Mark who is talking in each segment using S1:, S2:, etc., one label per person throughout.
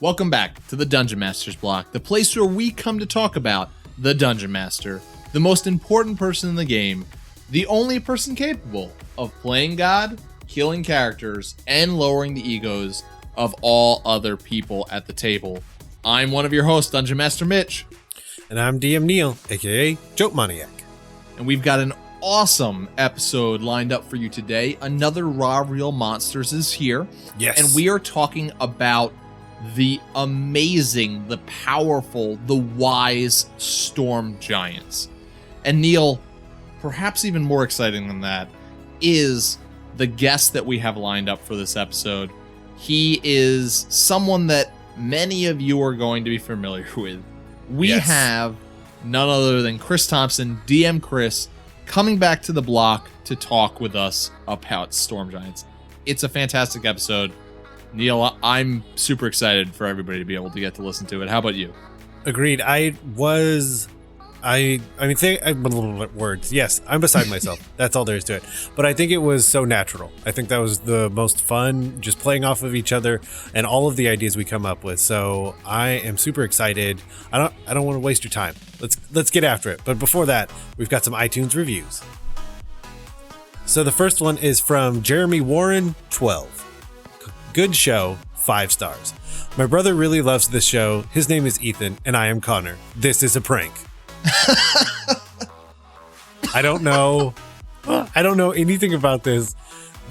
S1: Welcome back to the Dungeon Master's Block, the place where we come to talk about the Dungeon Master, the most important person in the game, the only person capable of playing God, killing characters, and lowering the egos of all other people at the table. I'm one of your hosts, Dungeon Master Mitch.
S2: And I'm DM Neal, aka Joke Maniac.
S1: And we've got an awesome episode lined up for you today. Another RAHH Real Monsters is here.
S2: Yes.
S1: And we are talking about the amazing, the powerful, the wise storm giants. And Neal, perhaps even more exciting than that, is the guest that we have lined up for this episode. He is someone that many of you are going to be familiar with. We have none other than Chris Thompson, DM Chris, coming back to the block to talk with us about Storm Giants. It's a fantastic episode. Neal, I'm super excited for everybody to be able to get to listen to it. How about you?
S2: Agreed. Words. Yes, I'm beside myself. That's all there is to it. But I think it was so natural. I think that was the most fun, just playing off of each other and all of the ideas we come up with. So I am super excited. I don't want to waste your time. Let's get after it. But before that, we've got some iTunes reviews. So the first one is from Jeremy Warren, 12. Good show, 5 stars. My brother really loves this show. His name is Ethan, and I am Connor. This is a prank. I don't know anything about this,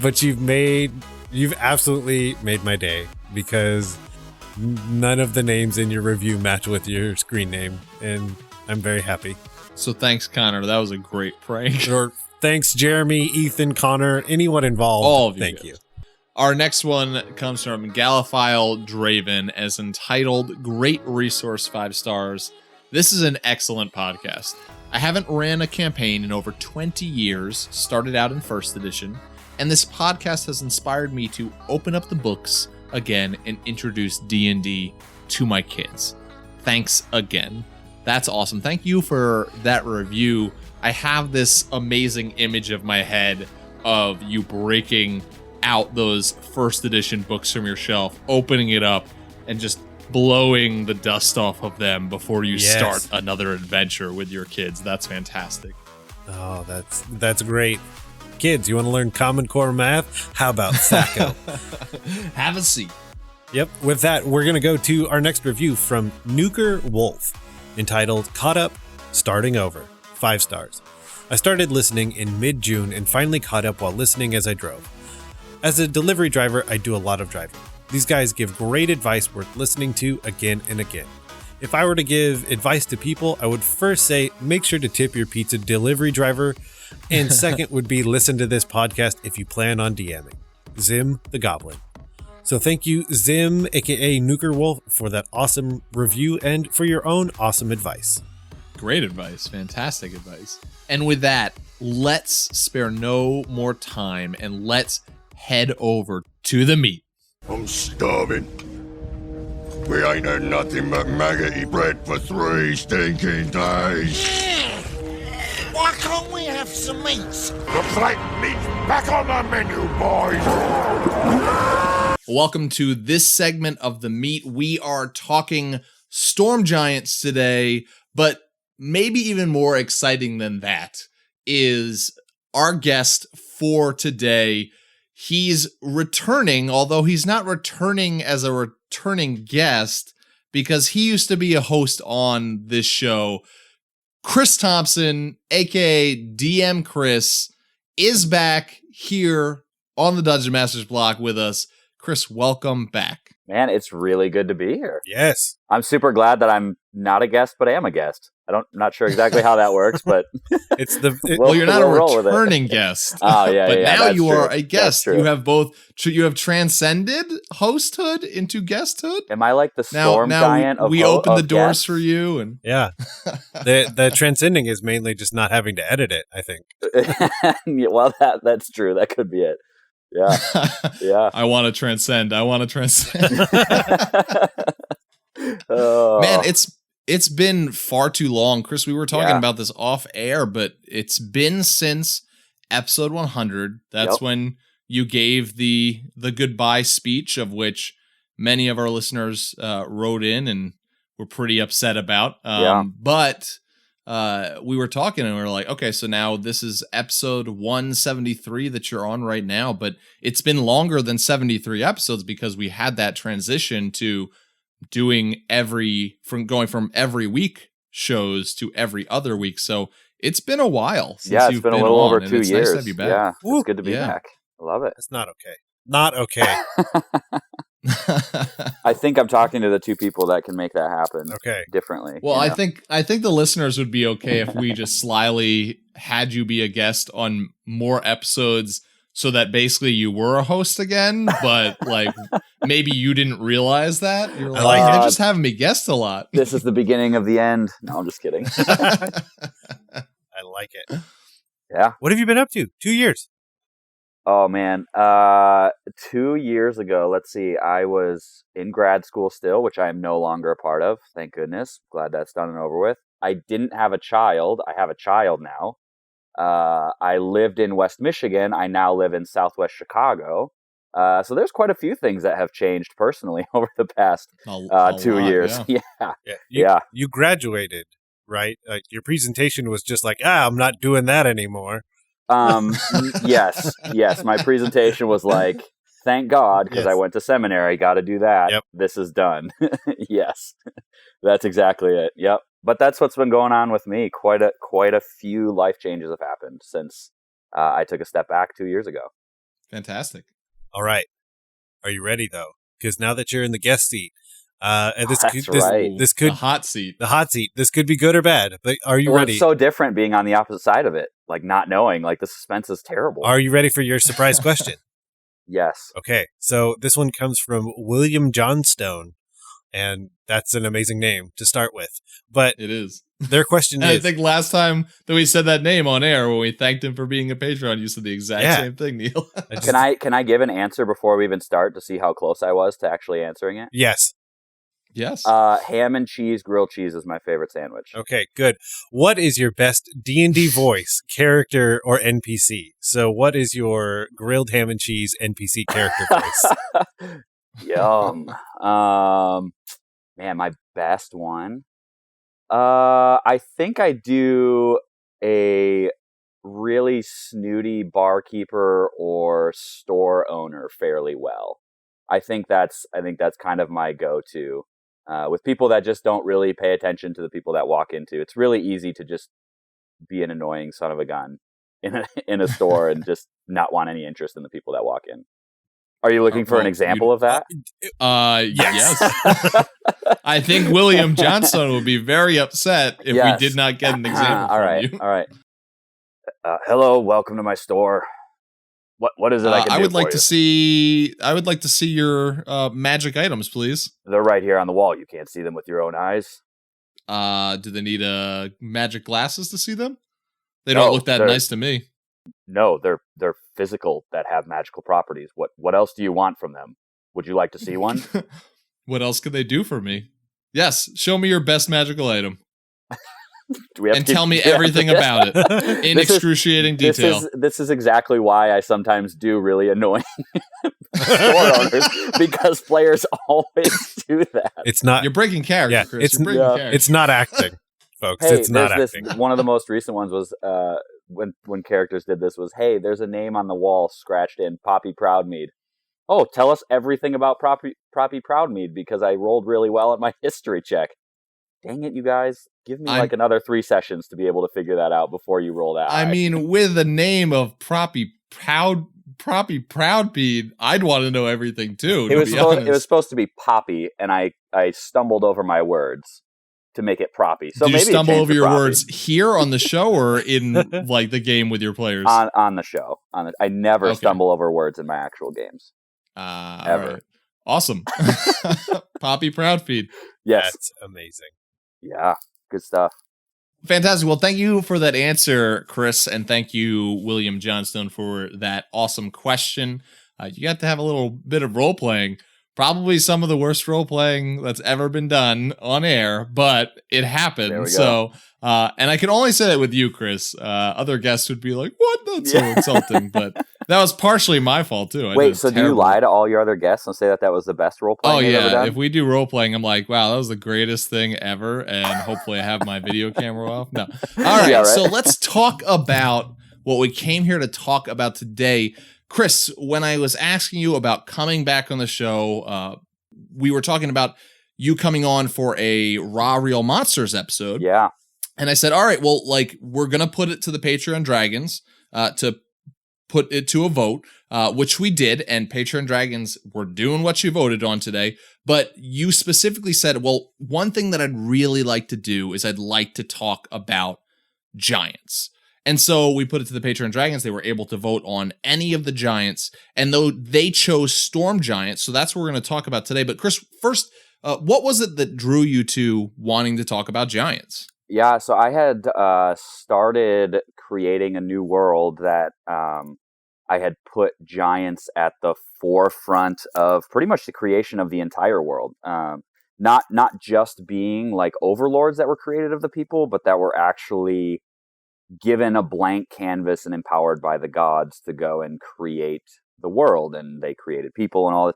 S2: but you've absolutely made my day, because none of the names in your review match with your screen name, and I'm very happy.
S1: So thanks, Connor. That was a great prank.
S2: Or thanks, Jeremy, Ethan, Connor, anyone involved.
S1: All of you.
S2: Thank you.
S1: Our next one comes from Galaphile Draven, as entitled Great Resource, 5 stars. This is an excellent podcast. I haven't ran a campaign in over 20 years, started out in 1st edition, and this podcast has inspired me to open up the books again and introduce D&D to my kids. Thanks again. That's awesome. Thank you for that review. I have this amazing image of my head of you breaking out those 1st edition books from your shelf, opening it up, and just blowing the dust off of them before you start another adventure with your kids. That's fantastic.
S2: Oh, that's great. Kids, you want to learn Common Core math? How about THAC0?
S1: Have a seat.
S2: Yep. With that, we're going to go to our next review from Nuker Wolf, entitled Caught Up, Starting Over, 5 stars. I started listening in mid-June and finally caught up while listening as I drove. As a delivery driver, I do a lot of driving. These guys give great advice worth listening to again and again. If I were to give advice to people, I would first say make sure to tip your pizza delivery driver, and second would be listen to this podcast if you plan on DMing. Zim the Goblin. So thank you, Zim, aka Nuker Wolf, for that awesome review and for your own awesome advice.
S1: Great advice. Fantastic advice. And with that, let's spare no more time and let's head over to the meat.
S3: I'm starving. We ain't had nothing but maggoty bread for 3 stinking days.
S4: Why can't we have some meats?
S3: Looks like meat's back on the menu, boys.
S1: Welcome to this segment of the meat. We are talking Storm Giants today, but maybe even more exciting than that is our guest for today. He's returning, although he's not returning as a returning guest, because he used to be a host on this show. Chris Thompson, aka DM Chris, is back here on the Dungeon Master's Block with us. Chris, welcome back.
S5: Man, it's really good to be here.
S2: Yes.
S5: I'm super glad that I'm not a guest, but I am a guest. I'm not sure exactly how that works, but
S1: well, you're not a returning guest.
S5: Oh, yeah,
S1: but now you
S5: true.
S1: are a guest. You have both. You have transcended hosthood into guesthood.
S5: Am I like the storm giant?
S1: We open the doors
S5: guests?
S1: for you, and
S2: yeah, the transcending is mainly just not having to edit it, I think.
S5: Well, that's true. That could be it. Yeah, yeah.
S1: I want to transcend. Man, it's been far too long. Chris, we were talking about this off air, but it's been since episode 100. That's when you gave the goodbye speech, of which many of our listeners wrote in and were pretty upset about.
S5: Yeah.
S1: But we were talking and we were like, okay, so now this is episode 173 that you're on right now, but it's been longer than 73 episodes because we had that transition to doing going from every week shows to every other week. So it's been a while since
S5: Yeah, it's
S1: you've
S5: been a little over
S1: on,
S5: 2
S1: it's
S5: years.
S1: Nice to have you back.
S5: Yeah,
S2: Woo.
S5: it's good to be back. I love it.
S2: That's not okay. Not okay.
S5: I think I'm talking to the two people that can make that happen.
S2: Okay.
S5: Differently.
S1: Well,
S5: you
S1: I
S5: know?
S1: think the listeners would be okay if we just slyly had you be a guest on more episodes so that basically you were a host again, but like maybe you didn't realize that. You're like, they're just having me guest a lot.
S5: This is the beginning of the end. No, I'm just kidding.
S2: I like it.
S5: Yeah.
S2: What have you been up to? 2 years.
S5: Oh man. 2 years ago, let's see, I was in grad school still, which I am no longer a part of. Thank goodness. Glad that's done and over with. I didn't have a child. I have a child now. I lived in West Michigan. I now live in Southwest Chicago. So there's quite a few things that have changed personally over the past 2 years. Yeah.
S2: You graduated, right? Your presentation was just like, I'm not doing that anymore.
S5: Yes. My presentation was like, thank God, because I went to seminary. Got to do that.
S2: Yep.
S5: This is done. Yes, that's exactly it. Yep. But that's what's been going on with me. Quite a few life changes have happened since I took a step back 2 years ago.
S1: Fantastic.
S2: All right. Are you ready though? Because now that you're in the guest seat, this could
S1: The hot seat.
S2: The hot seat. This could be good or bad. But are you ready?
S5: It's so different being on the opposite side of it, like not knowing. Like the suspense is terrible.
S2: Are you ready for your surprise question?
S5: Yes.
S2: Okay. So this one comes from William Johnstone, and that's an amazing name to start with. But
S1: It is.
S2: their question
S1: And
S2: is,
S1: I think last time that we said that name on air when we thanked him for being a Patreon, you said the exact same thing, Neal.
S5: Can I give an answer before we even start to see how close I was to actually answering it?
S2: Yes.
S1: Yes.
S5: Ham and cheese grilled cheese is my favorite sandwich.
S2: Okay, good. What is your best D&D voice, character, or NPC? So what is your grilled ham and cheese NPC character voice?
S5: Yum. Man, my best one. I think I do a really snooty barkeeper or store owner fairly well. I think that's kind of my go-to. With people that just don't really pay attention to the people that walk into. It's really easy to just be an annoying son of a gun in a store and just not want any interest in the people that walk in. Are you looking for an example of that?
S1: Yes. I think William Johnstone would be very upset if we did not get an example from you.
S5: All right. Hello, welcome to my store. What is it I can do
S1: I would
S5: for
S1: like
S5: you?
S1: I would like to see your magic items, please.
S5: They're right here on the wall. You can't see them with your own eyes.
S1: Do they need magic glasses to see them? They don't look that nice to me.
S5: No, they're physical that have magical properties. What else do you want from them? Would you like to see one?
S1: What else could they do for me? Yes, show me your best magical item. Tell me everything about it in excruciating detail.
S5: This is exactly why I sometimes do really annoying store owners, because players always do that.
S2: It's not.
S1: You're breaking character, Chris. You're breaking character.
S2: It's not acting, folks.
S5: Hey,
S2: it's not acting.
S5: One of the most recent ones was when characters did this was, hey, there's a name on the wall scratched in, Poppy Proudmead. Oh, tell us everything about Poppy Proudmead because I rolled really well at my history check. Dang it, you guys. Give me like another 3 sessions to be able to figure that out before you roll that.
S1: I mean, with the name of Poppy Proudmead, I'd want to know everything too.
S5: It was supposed to be Poppy, and I stumbled over my words to make it Proppy. So
S1: did
S5: maybe
S1: you stumble over your
S5: Proppy.
S1: words here on the show or in like the game with your players?
S5: On the show. I never stumble over words in my actual games. Ever.
S1: Right. Awesome. Poppy Proudmead.
S5: Yes.
S2: That's amazing.
S5: Yeah. Good stuff.
S1: Fantastic. Well, thank you for that answer, Chris, and thank you, William Johnstone, for that awesome question. You got to have a little bit of role playing. Probably some of the worst role playing that's ever been done on air, but it happened.
S5: There we go.
S1: So, and I can only say that with you, Chris. Other guests would be like, "What? That's so insulting." But That was partially my fault too.
S5: Wait, so do you lie to all your other guests and say that was the best role playing you've ever done?
S1: If we do role playing, I'm like, wow, that was the greatest thing ever, and hopefully I have my video camera off. No, all right. Yeah, right. So let's talk about what we came here to talk about today. Chris, when I was asking you about coming back on the show, we were talking about you coming on for a RAHH Real Monsters episode.
S5: Yeah.
S1: And I said, all right, well, like, we're going to put it to the Patreon Dragons to put it to a vote, which we did. And Patreon Dragons were doing what you voted on today. But you specifically said, well, one thing that I'd really like to do is I'd like to talk about giants. And so we put it to the Patreon Dragons. They were able to vote on any of the giants. And though they chose Storm Giants, so that's what we're going to talk about today. But Chris, first, what was it that drew you to wanting to talk about giants?
S5: Yeah, so I had started creating a new world that I had put giants at the forefront of pretty much the creation of the entire world. Not just being like overlords that were created of the people, but that were actually given a blank canvas and empowered by the gods to go and create the world. And they created people and all that.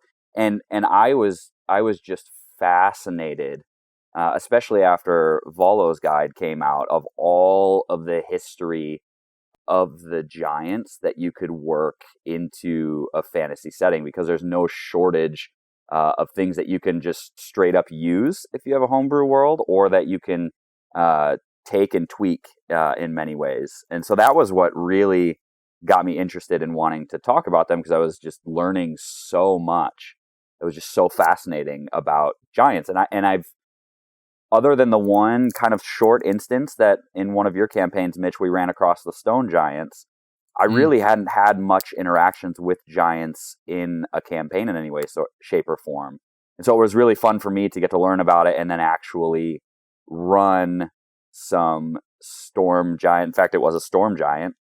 S5: And I was just fascinated, especially after Volo's guide came out, of all of the history of the giants that you could work into a fantasy setting, because there's no shortage of things that you can just straight up use if you have a homebrew world, or that you can take and tweak in many ways. And so that was what really got me interested in wanting to talk about them, because I was just learning so much. It was just so fascinating about giants. And I've, other than the one kind of short instance that in one of your campaigns, Mitch, we ran across the stone giants, I really hadn't had much interactions with giants in a campaign in any way, shape, or form. And so it was really fun for me to get to learn about it and then actually run some storm giant. In fact, it was a storm giant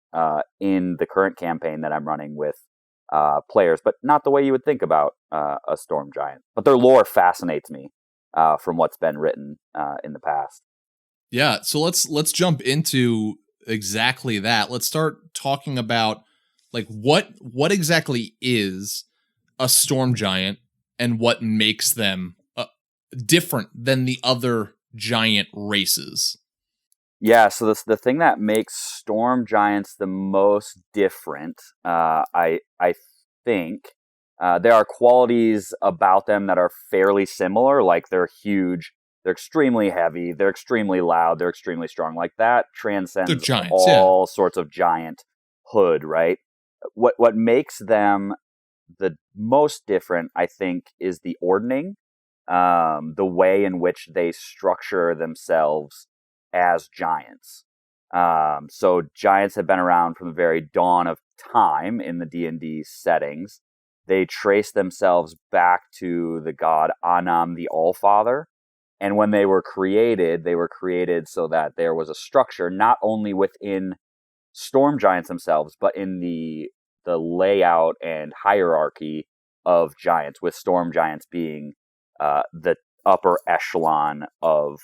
S5: in the current campaign that I'm running with players, but not the way you would think about a storm giant. But their lore fascinates me from what's been written in the past.
S1: Yeah, so let's jump into exactly that. Let's start talking about like what exactly is a storm giant and what makes them different than the other giant races.
S5: Yeah, so the thing that makes storm giants the most different, I think, there are qualities about them that are fairly similar, like they're huge, they're extremely heavy, they're extremely loud, they're extremely strong. Like that transcends
S1: giants,
S5: all sorts of giant hood, right? What makes them the most different, I think, is the ordning, the way in which they structure themselves as giants. So giants have been around from the very dawn of time in the D&D settings. They trace themselves back to the god Anam, the Allfather. And when they were created so that there was a structure not only within storm giants themselves, but in the layout and hierarchy of giants, with storm giants being the upper echelon of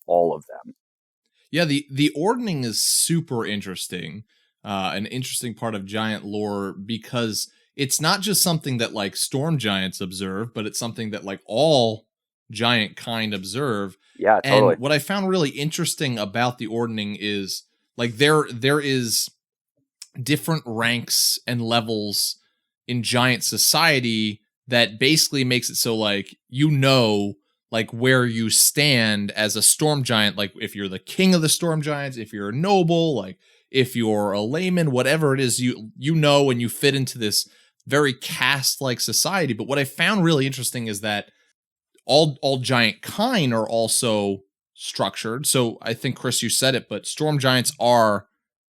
S5: all of them.
S1: Yeah, the ordning is super interesting, an interesting part of giant lore, because it's not just something that like storm giants observe, but it's something that like all giant kind observe.
S5: Yeah, totally.
S1: And what I found really interesting about the ordning is like there is different ranks and levels in giant society that basically makes it so like like where you stand as a storm giant, like if you're the king of the storm giants, if you're a noble, like if you're a layman, whatever it is, you know, and you fit into this very caste-like society. But what I found really interesting is that all giant kind are also structured. So I think, Chris, you said it, but storm giants are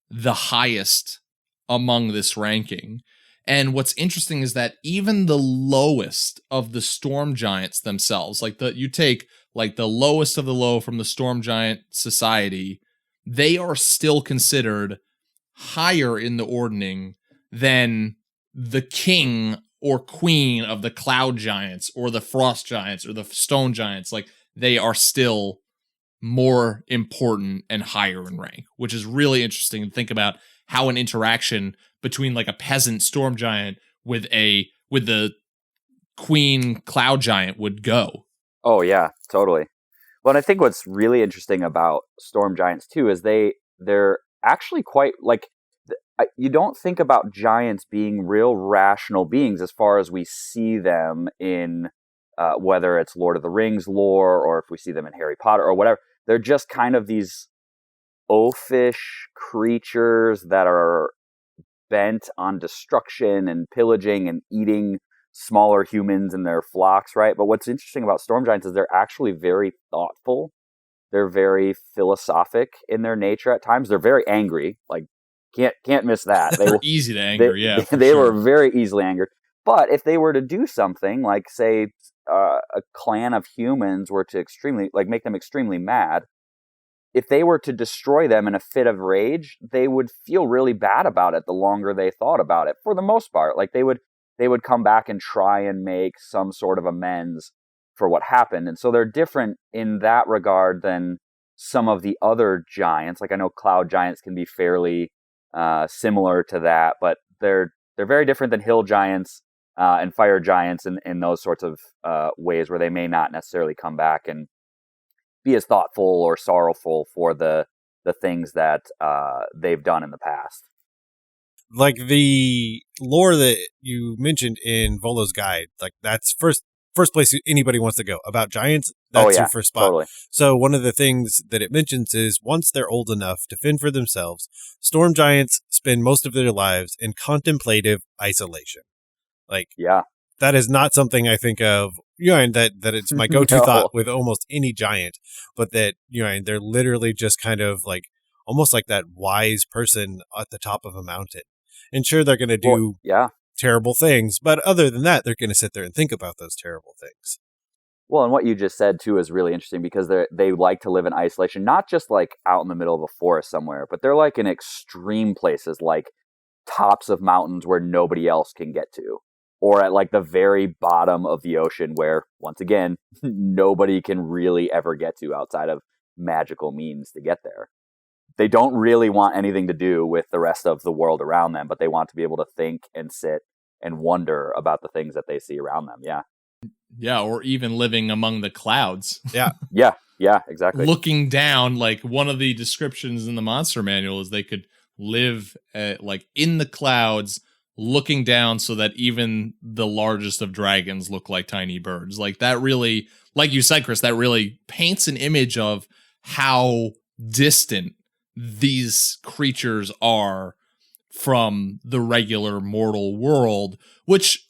S1: the highest among this ranking. And what's interesting is that even the lowest of the storm giants themselves, like you take like the lowest of the low from the storm giant society, they are still considered higher in the ordning than the king or queen of the cloud giants or the frost giants or the stone giants. Like they are still more important and higher in rank, which is really interesting to think about how an interaction between like a peasant storm giant with the queen cloud giant would go.
S5: Oh yeah, totally. Well, and I think what's really interesting about storm giants too is they're actually quite like you don't think about giants being real rational beings as far as we see them in whether it's Lord of the Rings lore or if we see them in Harry Potter or whatever. They're just kind of these oafish creatures that are bent on destruction and pillaging and eating smaller humans and their flocks, right? But what's interesting about storm giants is they're actually very thoughtful. They're very philosophic in their nature at times. They're very angry. Like, can't miss that.
S1: They're easy to anger,
S5: They were very easily angered. But if they were to do something, like, say, a clan of humans were to make them extremely mad, if they were to destroy them in a fit of rage, they would feel really bad about it the longer they thought about it, for the most part. Like, they would come back and try and make some sort of amends for what happened. And so they're different in that regard than some of the other giants. Like, I know cloud giants can be fairly similar to that, but they're very different than hill giants and fire giants in those sorts of ways where they may not necessarily come back and be as thoughtful or sorrowful for the things that they've done in the past.
S2: Like the lore that you mentioned in Volo's guide, like that's first place anybody wants to go about giants. That's your first spot.
S5: Totally.
S2: So one of the things that it mentions is once they're old enough to fend for themselves, storm giants spend most of their lives in contemplative isolation. Like,
S5: yeah,
S2: that is not something I think of, and that it's my go-to thought with almost any giant, but that, and they're literally just kind of like, almost like that wise person at the top of a mountain. And sure, they're going to do terrible things, but other than that, they're going to sit there and think about those terrible things.
S5: Well, and what you just said too is really interesting because they like to live in isolation, not just like out in the middle of a forest somewhere, but they're like in extreme places, like tops of mountains where nobody else can get to, or at like the very bottom of the ocean where, once again, nobody can really ever get to outside of magical means to get there. They don't really want anything to do with the rest of the world around them, but they want to be able to think and sit and wonder about the things that they see around them. Yeah.
S1: Yeah, or even living among the clouds.
S2: Yeah.
S5: Yeah, exactly.
S1: Looking down, like one of the descriptions in the monster manual is they could live like in the clouds, looking down so that even the largest of dragons look like tiny birds. Like that really, like you said, Chris, that really paints an image of how distant these creatures are from the regular mortal world, which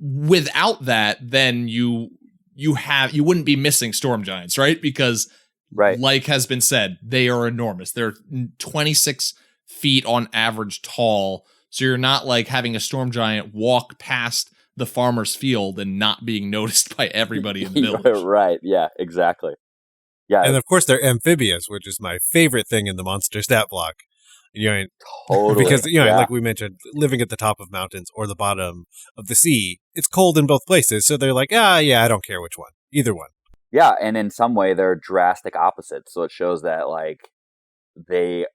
S1: without that, then you wouldn't be missing storm giants, right? Because like has been said, they are enormous. They're 26 feet on average tall. So you're not like having a storm giant walk past the farmer's field and not being noticed by everybody in the village.
S5: Right. Yeah, exactly. Yeah.
S2: And of course they're amphibious, which is my favorite thing in the monster stat block.
S5: Totally.
S2: Because, like we mentioned, living at the top of mountains or the bottom of the sea, it's cold in both places. So they're like, I don't care which one, either one.
S5: Yeah. And in some way they're drastic opposites. So it shows that like they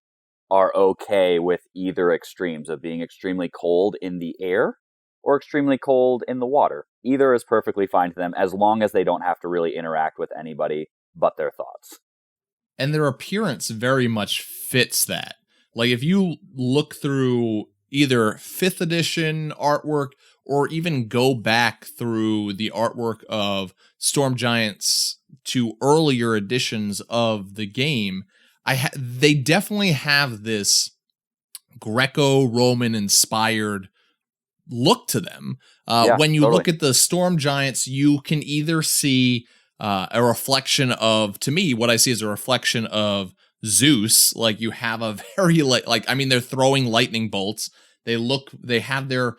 S5: are okay with either extremes of being extremely cold in the air or extremely cold in the water. Either is perfectly fine to them as long as they don't have to really interact with anybody but their thoughts.
S1: And their appearance very much fits that. Like if you look through either 5th edition artwork or even go back through the artwork of Storm Giants to earlier editions of the game, they definitely have this Greco-Roman inspired look to them. When you look at the Storm Giants, you can either see a reflection of, to me, what I see is a reflection of Zeus. Like you have a very they're throwing lightning bolts. They have their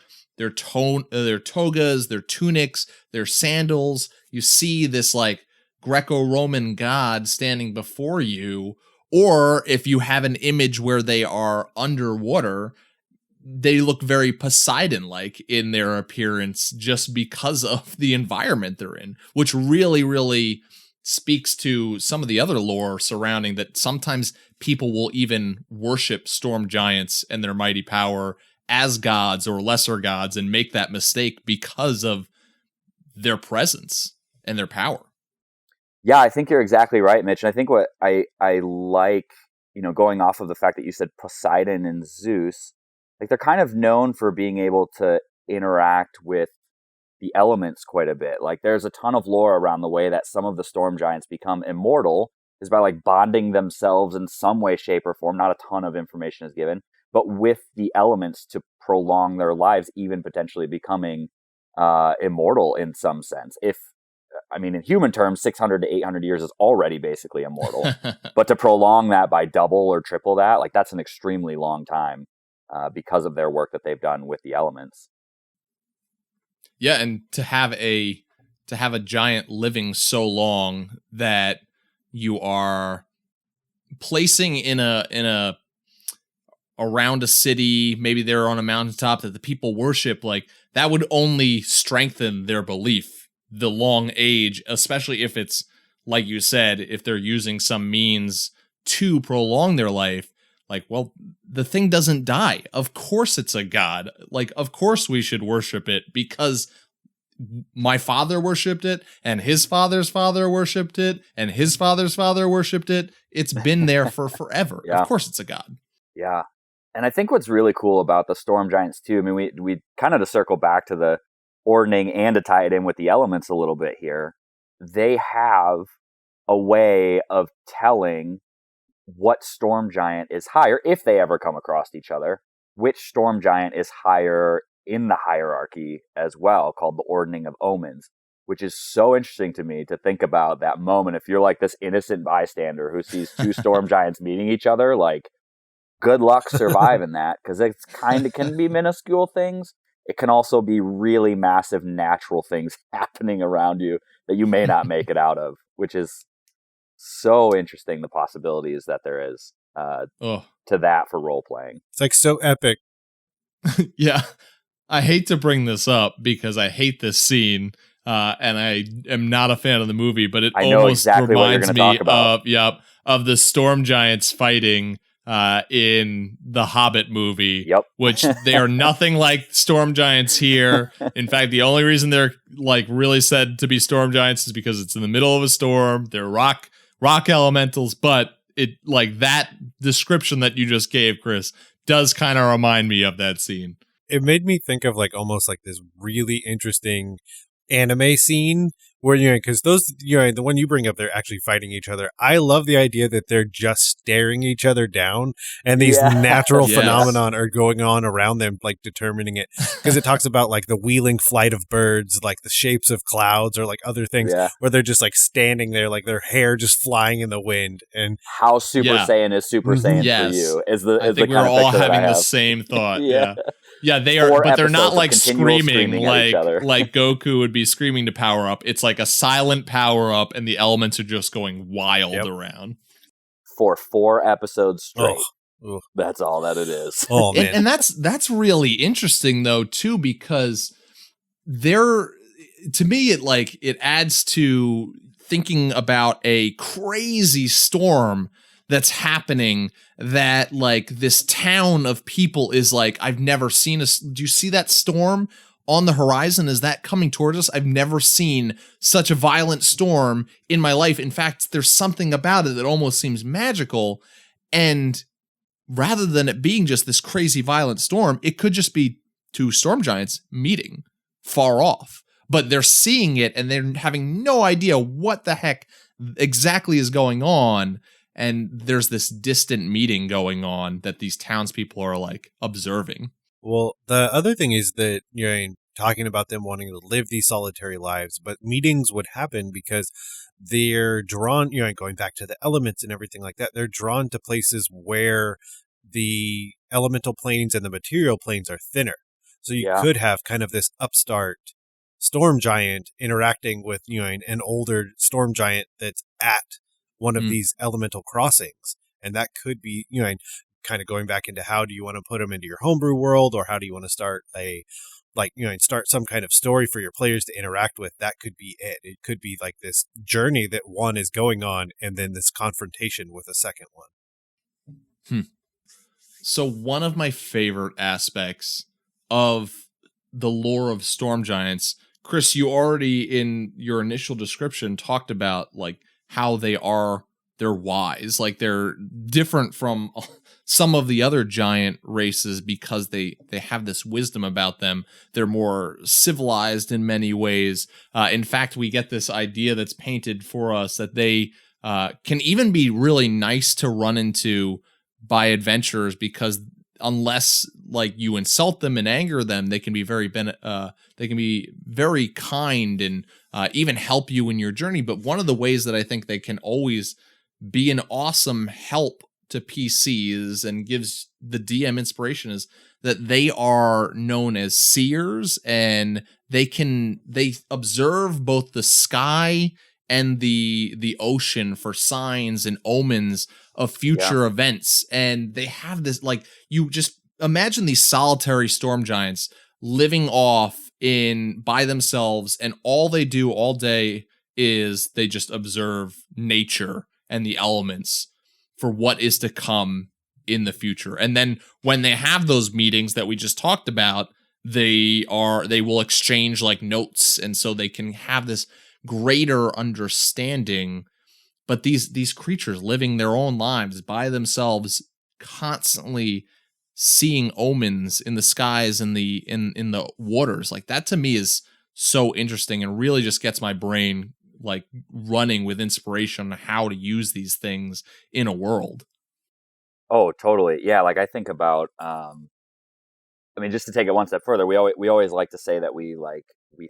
S1: togas, their tunics, their sandals. You see this like Greco-Roman god standing before you. Or if you have an image where they are underwater, they look very Poseidon-like in their appearance just because of the environment they're in, which really, really speaks to some of the other lore surrounding that. Sometimes people will even worship storm giants and their mighty power as gods or lesser gods and make that mistake because of their presence and their power.
S5: Yeah, I think you're exactly right, Mitch. And I think what I like, going off of the fact that you said Poseidon and Zeus, like they're kind of known for being able to interact with the elements quite a bit. Like there's a ton of lore around the way that some of the storm giants become immortal is by like bonding themselves in some way, shape, or form. Not a ton of information is given, but with the elements to prolong their lives, even potentially becoming immortal in some sense. In human terms, 600 to 800 years is already basically immortal. But to prolong that by double or triple that, like that's an extremely long time because of their work that they've done with the elements.
S1: Yeah, and to have a giant living so long that you are placing in a around a city, maybe they're on a mountaintop that the people worship, like that would only strengthen their belief. The long age, especially if it's, like you said, if they're using some means to prolong their life, like, well, the thing doesn't die. Of course it's a god. Like, of course we should worship it because my father worshipped it and his father's father worshipped it and his father's father worshipped it. It's been there for forever.
S5: Yeah.
S1: Of course it's a god.
S5: Yeah. And I think what's really cool about the storm giants too, I mean, we kind of to circle back to the ordning and to tie it in with the elements a little bit here, they have a way of telling what storm giant is higher, if they ever come across each other, which storm giant is higher in the hierarchy as well, called the ordning of omens, which is so interesting to me to think about that moment. If you're like this innocent bystander who sees two storm giants meeting each other, like good luck surviving that, because it's kind of can be minuscule things. It can also be really massive natural things happening around you that you may not make it out of, which is so interesting, the possibilities that there is to that for role playing.
S2: It's like so epic.
S1: Yeah. I hate to bring this up because I hate this scene and I am not a fan of the movie, but it almost reminds me of the storm giants fighting in the Hobbit movie, which they are nothing like storm giants here. In fact, the only reason they're like really said to be storm giants is because it's in the middle of a storm. They're rock elementals, but it like that description that you just gave, Chris, does kind of remind me of that scene.
S2: It made me think of like almost like this really interesting anime scene where, because those, the one you bring up, they're actually fighting each other. I love the idea that they're just staring each other down and these natural phenomenon are going on around them, like determining it. Because it talks about like the wheeling flight of birds, like the shapes of clouds or like other things where they're just like standing there, like their hair just flying in the wind. And
S5: how Super Saiyan is Super Saiyan for you is the
S1: I think we're all having the same thought. Yeah, they are, but they're not like screaming like Goku would be screaming to power up. It's like a silent power up, and the elements are just going wild around
S5: for 4 episodes straight. That's all that it is.
S2: Oh man,
S1: and that's really interesting though too, because to me it adds to thinking about a crazy storm that's happening, that like this town of people is like, I've never seen do you see that storm on the horizon? Is that coming towards us? I've never seen such a violent storm in my life. In fact, there's something about it that almost seems magical. And rather than it being just this crazy violent storm, it could just be 2 storm giants meeting far off, but they're seeing it and they're having no idea what the heck exactly is going on. And there's this distant meeting going on that these townspeople are like observing.
S2: Well, the other thing is that, talking about them wanting to live these solitary lives, but meetings would happen because they're drawn, going back to the elements and everything like that, they're drawn to places where the elemental planes and the material planes are thinner. So you could have kind of this upstart storm giant interacting with, an older storm giant that's at one of these elemental crossings. And that could be, kind of going back into how do you want to put them into your homebrew world, or how do you want to start start some kind of story for your players to interact with. That could be it. It could be like this journey that one is going on and then this confrontation with a second one.
S1: So one of my favorite aspects of the lore of storm giants, Chris, you already in your initial description talked about like how they're wise, like they're different from some of the other giant races because they have this wisdom about them. They're more civilized in many ways. In fact, we get this idea that's painted for us that they can even be really nice to run into by adventurers, because unless like you insult them and anger them, they can be very kind and even help you in your journey. But one of the ways that I think they can always be an awesome help to PCs and gives the DM inspiration is that they are known as seers, and they observe both the sky and the ocean for signs and omens of future events. And they have this, like, you just imagine these solitary storm giants living off by themselves, and all they do all day is they just observe nature and the elements for what is to come in the future. And then when they have those meetings that we just talked about, they will exchange like notes, and so they can have this greater understanding. But these creatures living their own lives by themselves, constantly seeing omens in the skies and in the waters, like that to me is so interesting and really just gets my brain like running with inspiration on how to use these things in a world.
S5: Oh, totally. Yeah, like I think about I mean, just to take it one step further, we always like to say that we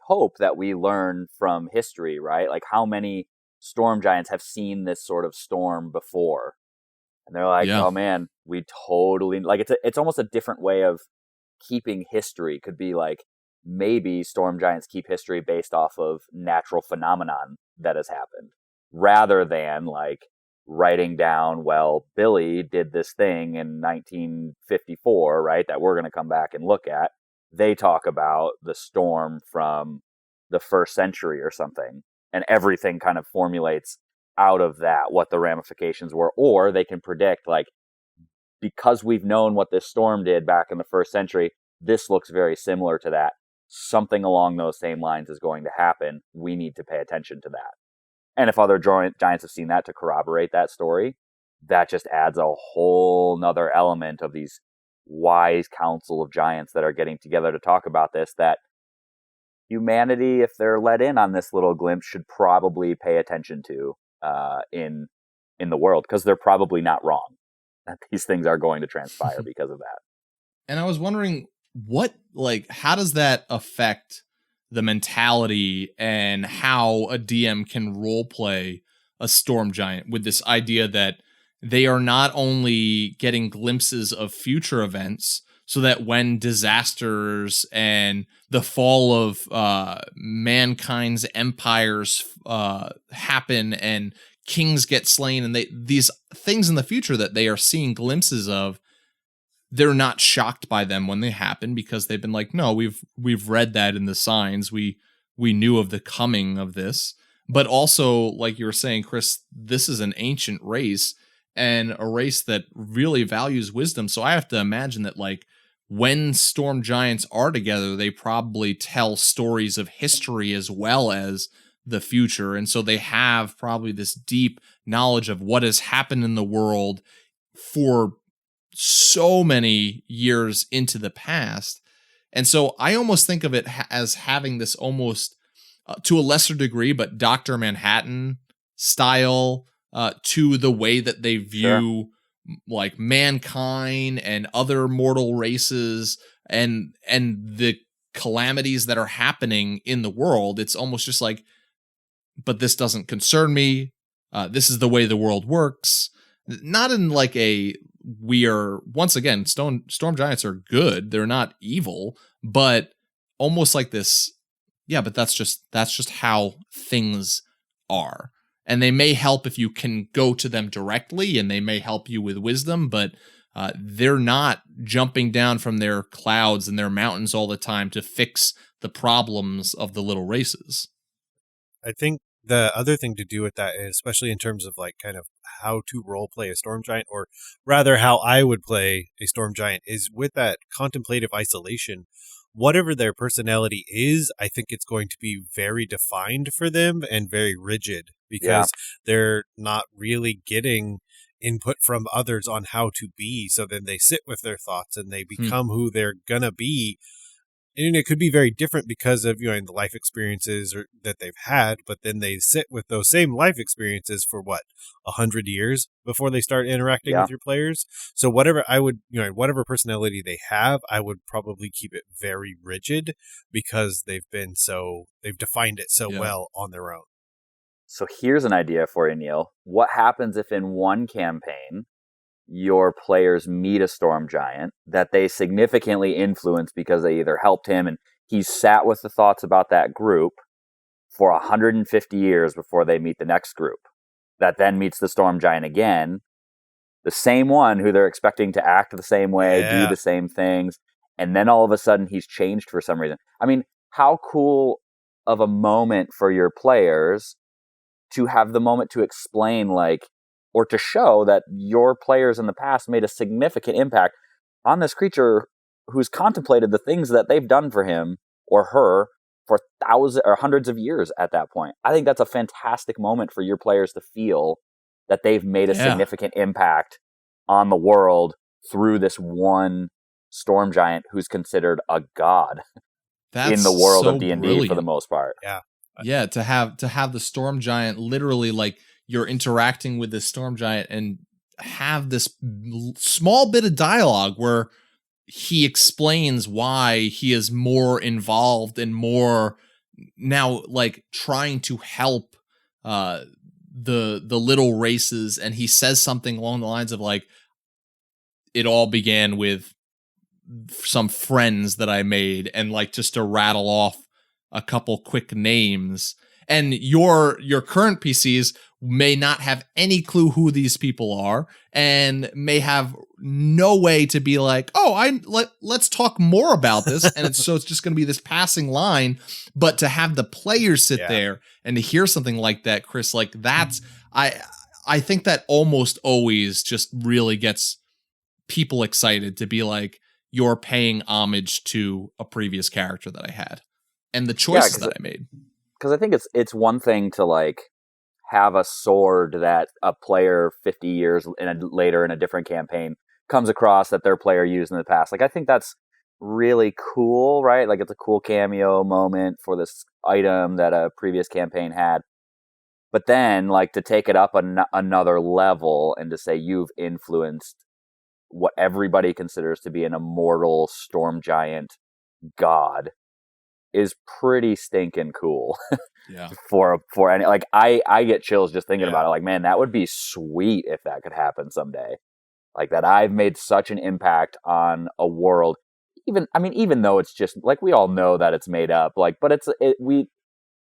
S5: hope that we learn from history, right? Like how many storm giants have seen this sort of storm before, and they're like, oh man, we totally, like, it's almost a different way of keeping history. Could be like, maybe storm giants keep history based off of natural phenomenon that has happened, rather than like writing down, well, Billy did this thing in 1954, right, that we're going to come back and look at. They talk about the storm from the 1st century or something, and everything kind of formulates out of that, what the ramifications were. Or they can predict, like, because we've known what this storm did back in the 1st century, this looks very similar to that. Something along those same lines is going to happen. We need to pay attention to that. And if other giants have seen that to corroborate that story, that just adds a whole nother element of these wise council of giants that are getting together to talk about this, that humanity, if they're let in on this little glimpse, should probably pay attention to in the world, because they're probably not wrong that these things are going to transpire because of that.
S1: And I was wondering, how does that affect the mentality and how a DM can role play a storm giant with this idea that they are not only getting glimpses of future events, so that when disasters and the fall of mankind's empires happen and kings get slain, and these things in the future that they are seeing glimpses of, they're not shocked by them when they happen, because they've been like, no, we've read that in the signs. We knew of the coming of this. But also, like you were saying, Chris, this is an ancient race, and a race that really values wisdom. So I have to imagine that, like, when storm giants are together, they probably tell stories of history as well as the future. And so they have probably this deep knowledge of what has happened in the world for so many years into the past. And so I almost think of it as having this almost to a lesser degree, but Dr. Manhattan style to the way that they view like mankind and other mortal races and the calamities that are happening in the world. It's almost just like, but this doesn't concern me. This is the way the world works. Not in like we are, once again, storm giants are good. They're not evil, but almost like this. Yeah, but that's just how things are. And they may help if you can go to them directly, and they may help you with wisdom, but they're not jumping down from their clouds and their mountains all the time to fix the problems of the little races.
S2: I think the other thing to do with that, especially in terms of like kind of how to role play a storm giant, or rather how I would play a storm giant, is with that contemplative isolation. Whatever their personality is, I think it's going to be very defined for them and very rigid, because they're not really getting input from others on how to be. So then they sit with their thoughts and they become who they're gonna be. And it could be very different because of, the life experiences that they've had, but then they sit with those same life experiences for 100 years before they start interacting with your players. So whatever whatever personality they have, I would probably keep it very rigid, because they've defined it so well on their own.
S5: So here's an idea for you, Neal. What happens if in one campaign your players meet a storm giant that they significantly influence because they either helped him and he's sat with the thoughts about that group for 150 years before they meet the next group, that then meets the storm giant again, the same one who they're expecting to act the same way, do the same things, and then all of a sudden he's changed for some reason. I mean, how cool of a moment for your players to have the moment to explain, or to show that your players in the past made a significant impact on this creature who's contemplated the things that they've done for him or her for thousands or hundreds of years at that point. I think that's a fantastic moment for your players to feel that they've made a significant impact on the world through this one storm giant who's considered a god in the world of D&D for the most part.
S1: Yeah, to have the storm giant literally, you're interacting with this storm giant and have this small bit of dialogue where he explains why he is more involved and more now trying to help the little races, and he says something along the lines of it all began with some friends that I made, and just to rattle off a couple quick names. And your current PCs may not have any clue who these people are, and may have no way to be let's talk more about this. And it's just going to be this passing line. But to have the players sit there and to hear something like that, Chris, that's I think that almost always just really gets people excited to be you're paying homage to a previous character that I had and the choices that I made.
S5: Because I think it's one thing to have a sword that a player 50 years later in a different campaign comes across that their player used in the past. I think that's really cool, right? It's a cool cameo moment for this item that a previous campaign had. But then to take it up another level and to say you've influenced what everybody considers to be an immortal storm giant god is pretty stinking cool. For any I get chills just thinking about it. Man, that would be sweet if that could happen someday. That I've made such an impact on a world. Even though it's just we all know that it's made up. But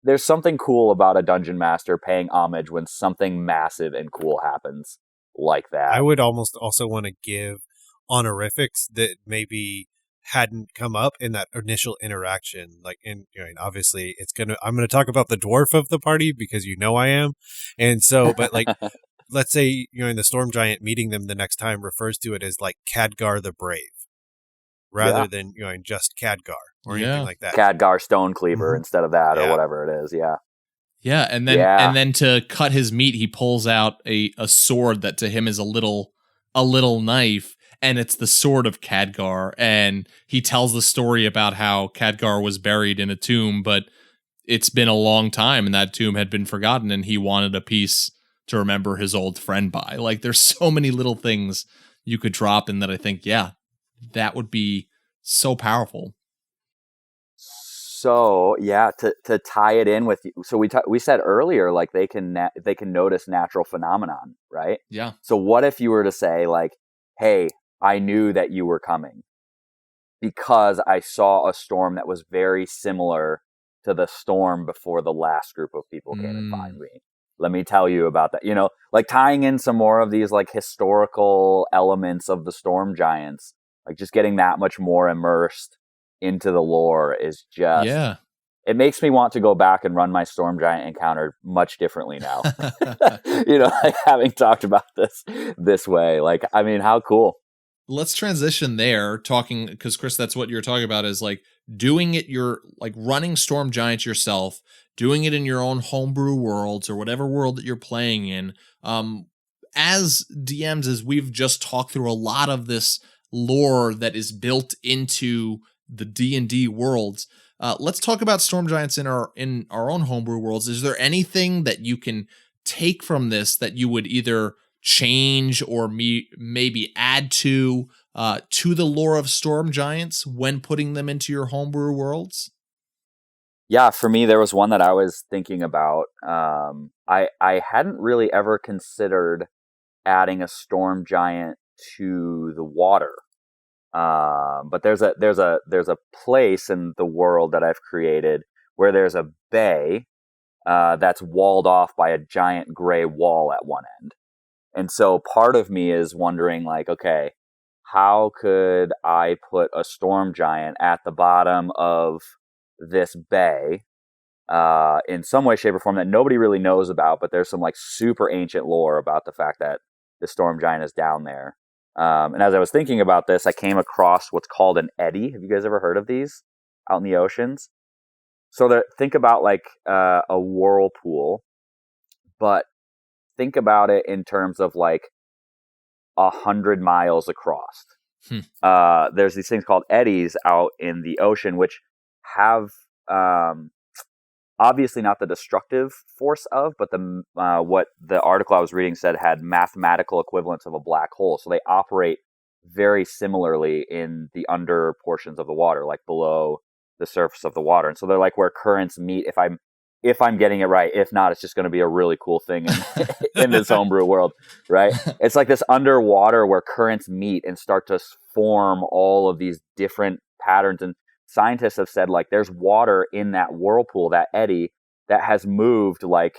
S5: there's something cool about a dungeon master paying homage when something massive and cool happens like that.
S2: I would almost also want to give honorifics that maybe hadn't come up in that initial interaction. Obviously I'm going to talk about the dwarf of the party because I am. And so, but let's say, the storm giant meeting them the next time refers to it as Khadgar the Brave rather than, just Khadgar or anything like that.
S5: Khadgar Stonecleaver instead of that or whatever it is. Yeah.
S1: Yeah. And then to cut his meat, he pulls out a sword that to him is a little knife. And it's the sword of Khadgar, and he tells the story about how Khadgar was buried in a tomb, but it's been a long time, and that tomb had been forgotten, and he wanted a piece to remember his old friend by. There's so many little things you could drop in that I think, that would be so powerful.
S5: So to tie it in with you, so we said earlier they can notice natural phenomenon, right?
S1: Yeah.
S5: So what if you were to say hey, I knew that you were coming because I saw a storm that was very similar to the storm before the last group of people came and find me. Let me tell you about that. Tying in some more of these historical elements of the storm giants, just getting that much more immersed into the lore is just it makes me want to go back and run my Storm Giant encounter much differently now. Like having talked about this way, like, I mean, how cool.
S1: Let's transition there, talking, because Chris, that's what you're talking about, is like doing it, like running Storm Giants yourself, doing it in your own homebrew worlds or whatever world that you're playing in. As DMs, as we've just talked through a lot of this lore that is built into the D&D worlds, let's talk about Storm Giants in our own homebrew worlds. Is there anything that you can take from this that you would either change or maybe add to the lore of Storm Giants when putting them into your homebrew worlds?
S5: Yeah, for me, there was one that I was thinking about. I hadn't really ever considered adding a Storm Giant to the water. But there's a place in the world that I've created where there's a bay that's walled off by a giant gray wall at one end. And so part of me is wondering, like, okay, how could I put a Storm Giant at the bottom of this bay in some way, shape, or form that nobody really knows about, but there's some like super ancient lore about the fact that the Storm Giant is down there. And as I was thinking about this, I came across what's called an eddy. Have you guys ever heard of these out in the oceans? So think about like a whirlpool, but think about it in terms of like 100 miles across. There's these things called eddies out in the ocean, which have obviously not the destructive force of, but the what the article I was reading said had mathematical equivalents of a black hole. So they operate very similarly in the under portions of the water, like below the surface of the water. And so they're like where currents meet. If I'm getting it right, if not, it's just going to be a really cool thing in this homebrew world, right? It's like this underwater where currents meet and start to form all of these different patterns. And scientists have said, like, there's water in that whirlpool, that eddy, that has moved like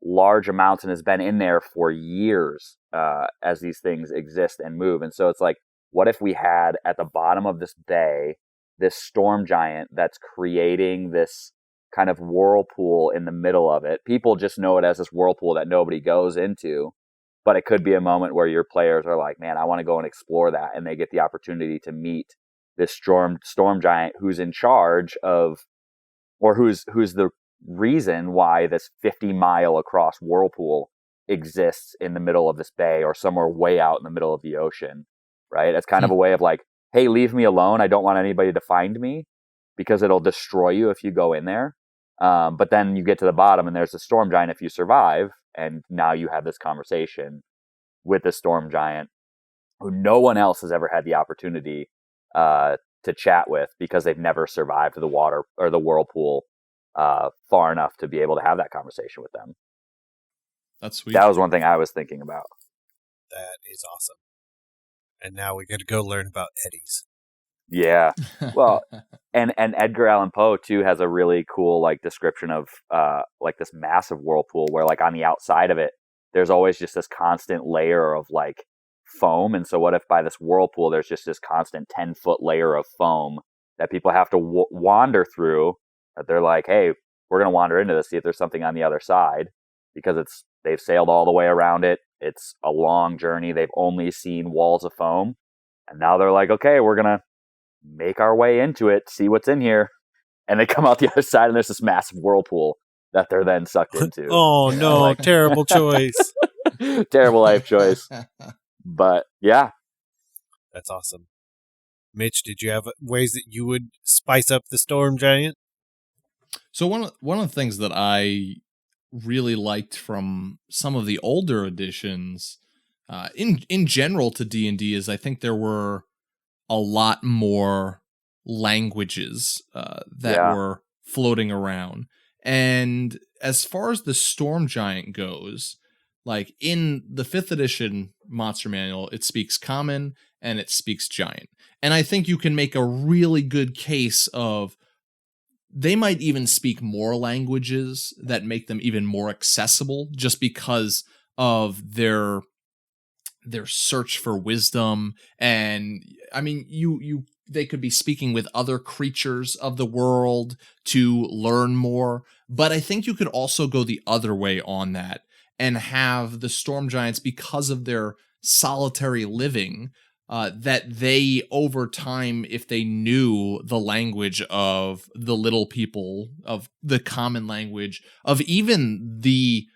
S5: large amounts and has been in there for years as these things exist and move. And so it's like, what if we had at the bottom of this bay this Storm Giant that's creating this kind of whirlpool in the middle of it? People just know it as this whirlpool that nobody goes into, but it could be a moment where your players are like, man, I want to go and explore that, and they get the opportunity to meet this storm giant who's in charge of, or who's the reason why this 50-mile across whirlpool exists in the middle of this bay or somewhere way out in the middle of the ocean, right? It's kind of a way of like, hey, leave me alone. I don't want anybody to find me because it'll destroy you if you go in there. But then you get to the bottom and there's a Storm Giant if you survive, and now you have this conversation with the Storm Giant who no one else has ever had the opportunity to chat with because they've never survived the water or the whirlpool far enough to be able to have that conversation with them.
S1: That's sweet.
S5: That was one thing I was thinking about.
S2: That is awesome. And now we get to go learn about eddies.
S5: Yeah. Well, and Edgar Allan Poe too has a really cool like description of like this massive whirlpool where like on the outside of it there's always just this constant layer of like foam. And so what if by this whirlpool there's just this constant 10-foot layer of foam that people have to wander through, that they're like, hey, we're going to wander into this, see if there's something on the other side, because they've sailed all the way around it. It's a long journey. They've only seen walls of foam. And now they're like, okay, we're going to make our way into it, see what's in here. And they come out the other side and there's this massive whirlpool that they're then sucked into.
S2: Oh, no, like, terrible choice.
S5: Terrible life choice. But yeah.
S2: That's awesome. Mitch, did you have ways that you would spice up the Storm Giant?
S1: So one of the things that I really liked from some of the older editions in general to D&D is I think there were a lot more languages that were floating around. And as far as the Storm Giant goes, like in the 5th edition Monster Manual, it speaks Common and it speaks Giant. And I think you can make a really good case of they might even speak more languages that make them even more accessible just because of their search for wisdom. And I mean, you they could be speaking with other creatures of the world to learn more. But I think you could also go the other way on that and have the storm giants, because of their solitary living, that they, over time, if they knew the language of the little people, of the common language, of even the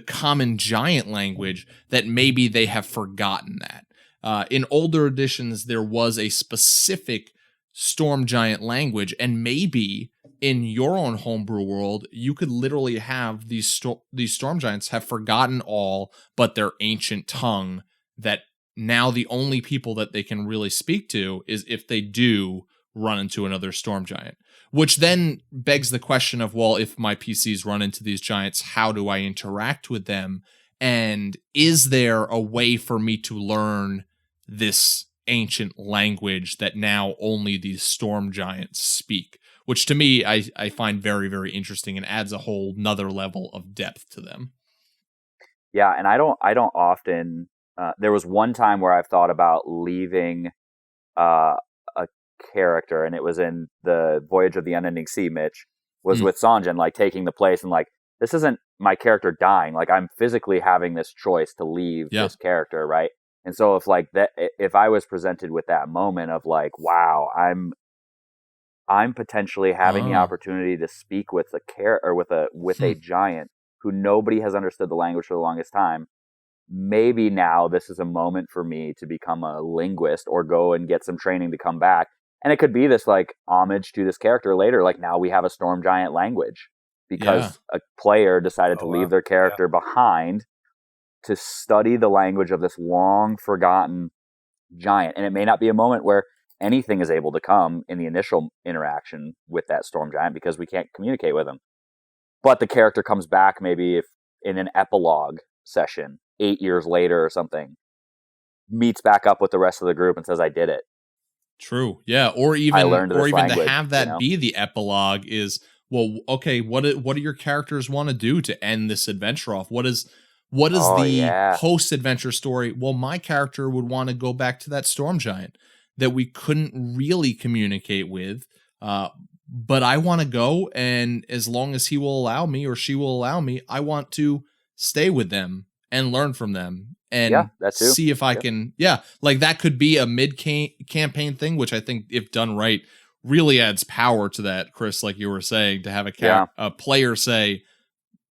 S1: common giant language, that maybe they have forgotten that. In older editions, there was a specific storm giant language, and maybe in your own homebrew world, you could literally have these storm giants have forgotten all but their ancient tongue, that now the only people that they can really speak to is if they do run into another storm giant. Which then begs the question of, well, if my PCs run into these giants, how do I interact with them? And is there a way for me to learn this ancient language that now only these storm giants speak? Which to me, I find very, very interesting and adds a whole nother level of depth to them.
S5: Yeah, and I don't often. There was one time where I've thought about leaving a character, and it was in the Voyage of the Unending Sea. Mitch was with Sanjin, like taking the place, and like, this isn't my character dying. Like, I'm physically having this choice to leave this character, right? And so if I was presented with that moment of like, wow, I'm potentially having the opportunity to speak with a giant who nobody has understood the language for the longest time. Maybe now this is a moment for me to become a linguist or go and get some training to come back. And it could be this like homage to this character later. Like, now we have a storm giant language because a player decided to leave their character behind to study the language of this long forgotten giant. And it may not be a moment where anything is able to come in the initial interaction with that storm giant because we can't communicate with him. But the character comes back maybe if in an epilogue session 8 years later or something, meets back up with the rest of the group and says, I did it.
S1: True. Yeah. Or even
S5: language,
S1: to have that be the epilogue is, well, okay, what do your characters want to do to end this adventure off? What is the post-adventure story? Well, my character would want to go back to that storm giant that we couldn't really communicate with, but I want to go, and as long as he will allow me or she will allow me, I want to stay with them and learn from them and see if I can, like that could be a mid-campaign thing, which I think, if done right, really adds power to that, Chris, like you were saying, to have a player say,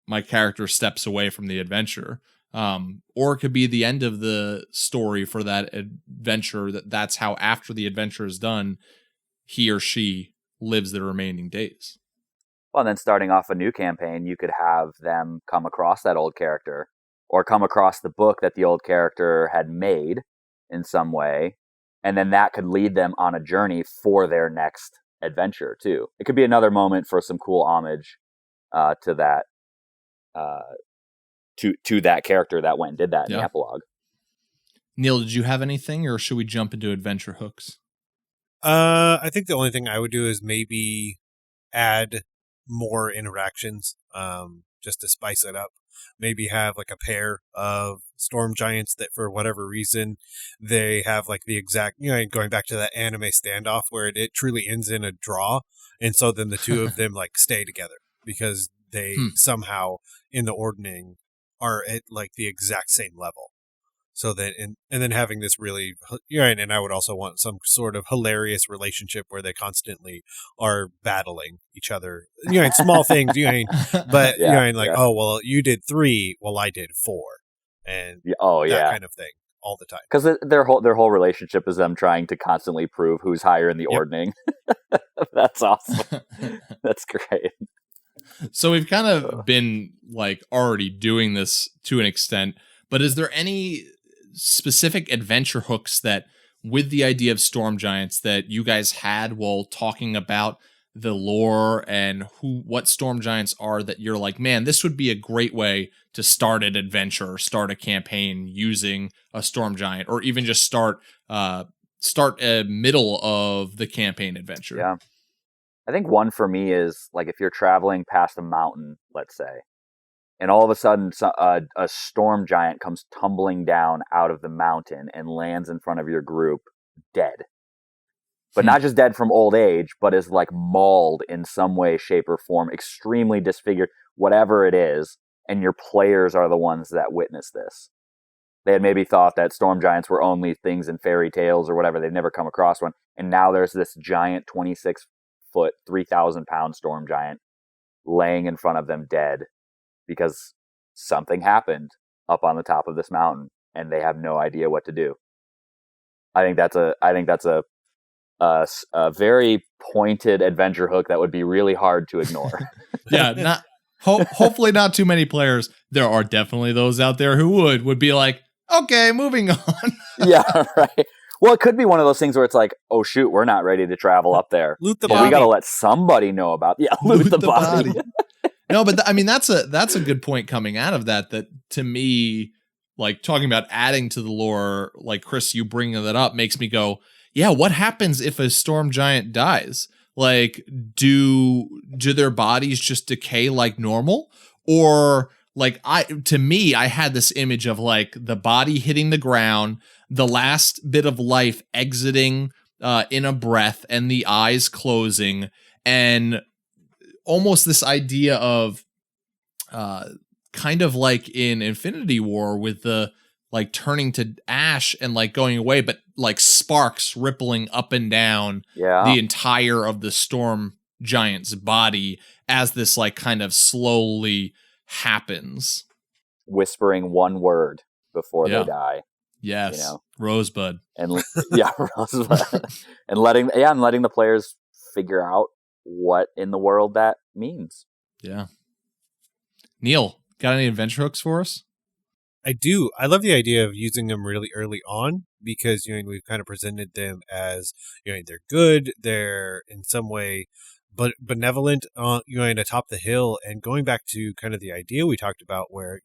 S1: my character steps away from the adventure. Or it could be the end of the story for that adventure, that's how, after the adventure is done, he or she lives the remaining days.
S5: Well, and then starting off a new campaign, you could have them come across that old character or come across the book that the old character had made in some way. And then that could lead them on a journey for their next adventure too. It could be another moment for some cool homage to that, to that character that went and did that in the epilogue.
S1: Neal, did you have anything, or should we jump into adventure hooks?
S2: I think the only thing I would do is maybe add more interactions, just to spice it up. Maybe have like a pair of storm giants that, for whatever reason, they have like the exact, going back to that anime standoff where it truly ends in a draw. And so then the two of them like stay together because they somehow in the ordning are at like the exact same level. So then, and then having this really, and I would also want some sort of hilarious relationship where they constantly are battling each other, small things, but oh, well, you did 3, well, I did 4, and that kind of thing all the time.
S5: Because their whole relationship is them trying to constantly prove who's higher in the ordning. That's awesome. That's great.
S1: So we've kind of been like already doing this to an extent, but is there any specific adventure hooks that, with the idea of storm giants, that you guys had while talking about the lore and what storm giants are, that you're like, man, this would be a great way to start an adventure or start a campaign using a storm giant, or even just start a middle of the campaign adventure?
S5: Yeah. I think one for me is like, if you're traveling past a mountain, let's say, and all of a sudden a storm giant comes tumbling down out of the mountain and lands in front of your group dead. but not just dead from old age, but is like mauled in some way, shape, or form, extremely disfigured, whatever it is, and your players are the ones that witness this. They had maybe thought that storm giants were only things in fairy tales or whatever. They'd never come across one. And now there's this giant 26-foot, 3,000-pound storm giant laying in front of them dead because something happened up on the top of this mountain and they have no idea what to do. I think that's a very pointed adventure hook that would be really hard to ignore.
S1: Yeah, hopefully not too many players. There are definitely those out there who would be like, okay, moving on.
S5: Yeah, right. Well, it could be one of those things where it's like, oh shoot, we're not ready to travel up there.
S2: Loot the
S5: but
S2: body.
S5: we got to let somebody know about. Yeah, loot the body.
S1: No, but I mean that's a good point coming out of that. That to me, like talking about adding to the lore, like Chris, you bringing that up makes me go, yeah. What happens if a storm giant dies? Like, do their bodies just decay like normal, or like I had this image of like the body hitting the ground, the last bit of life exiting in a breath, and the eyes closing, and almost this idea of kind of like in Infinity War with the like turning to ash and like going away, but like sparks rippling up and down the entire of the storm giant's body as this like kind of slowly happens.
S5: Whispering one word before they die.
S1: Yes.
S5: You know?
S1: Rosebud.
S5: And Rosebud. and letting the players figure out what in the world that means.
S1: Yeah. Neal, got any adventure hooks for us?
S2: I do. I love the idea of using them really early on because, we've kind of presented them as, they're good, they're in some way but benevolent, atop the hill, and going back to kind of the idea we talked about where,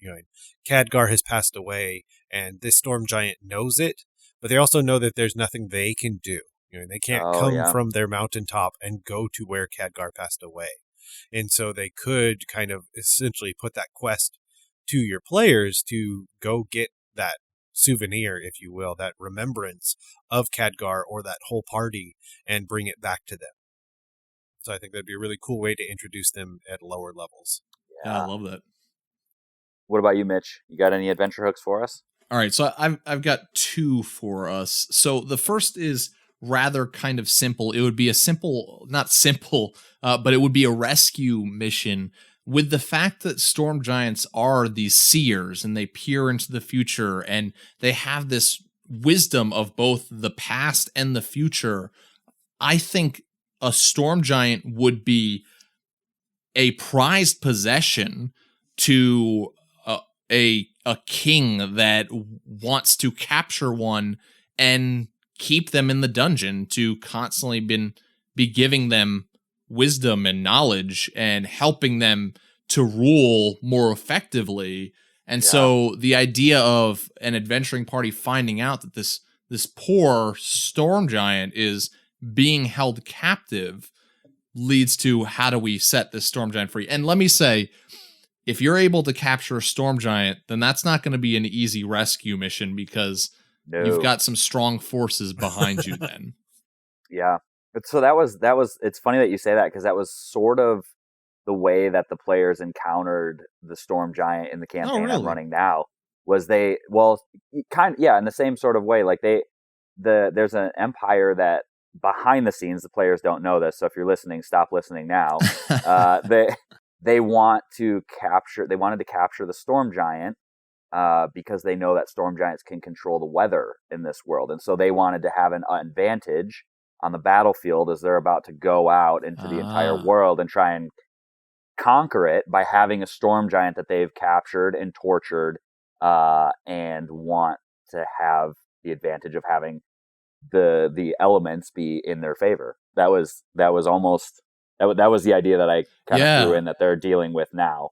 S2: Khadgar has passed away and this storm giant knows it, but they also know that there's nothing they can do. They can't come from their mountaintop and go to where Khadgar passed away. And so they could kind of essentially put that quest to your players to go get that souvenir, if you will, that remembrance of Khadgar or that whole party and bring it back to them. So I think that'd be a really cool way to introduce them at lower levels.
S1: Yeah, I love that.
S5: What about you, Mitch? You got any adventure hooks for us?
S1: All right, so I've got two for us. So the first is rather kind of simple. It would be not simple, but it would be a rescue mission with the fact that storm giants are these seers and they peer into the future and they have this wisdom of both the past and the future. I think a storm giant would be a prized possession to a king that wants to capture one and keep them in the dungeon, to constantly be giving them wisdom and knowledge and helping them to rule more effectively. And so the idea of an adventuring party finding out that this poor storm giant is being held captive leads to, how do we set this storm giant free? And let me say, if you're able to capture a storm giant, then that's not going to be an easy rescue mission because you've got some strong forces behind you then.
S5: Yeah. So that was, it's funny that you say that because that was sort of the way that the players encountered the storm giant in the campaign I'm running now. Was in the same sort of way. Like there's an empire that behind the scenes, the players don't know this. So if you're listening, stop listening now. They wanted to capture the storm giant because they know that storm giants can control the weather in this world. And so they wanted to have an advantage on the battlefield as they're about to go out into the entire world and try and conquer it by having a storm giant that they've captured and tortured and want to have the advantage of having the elements be in their favor. That was the idea that I kind of threw in that they're dealing with now.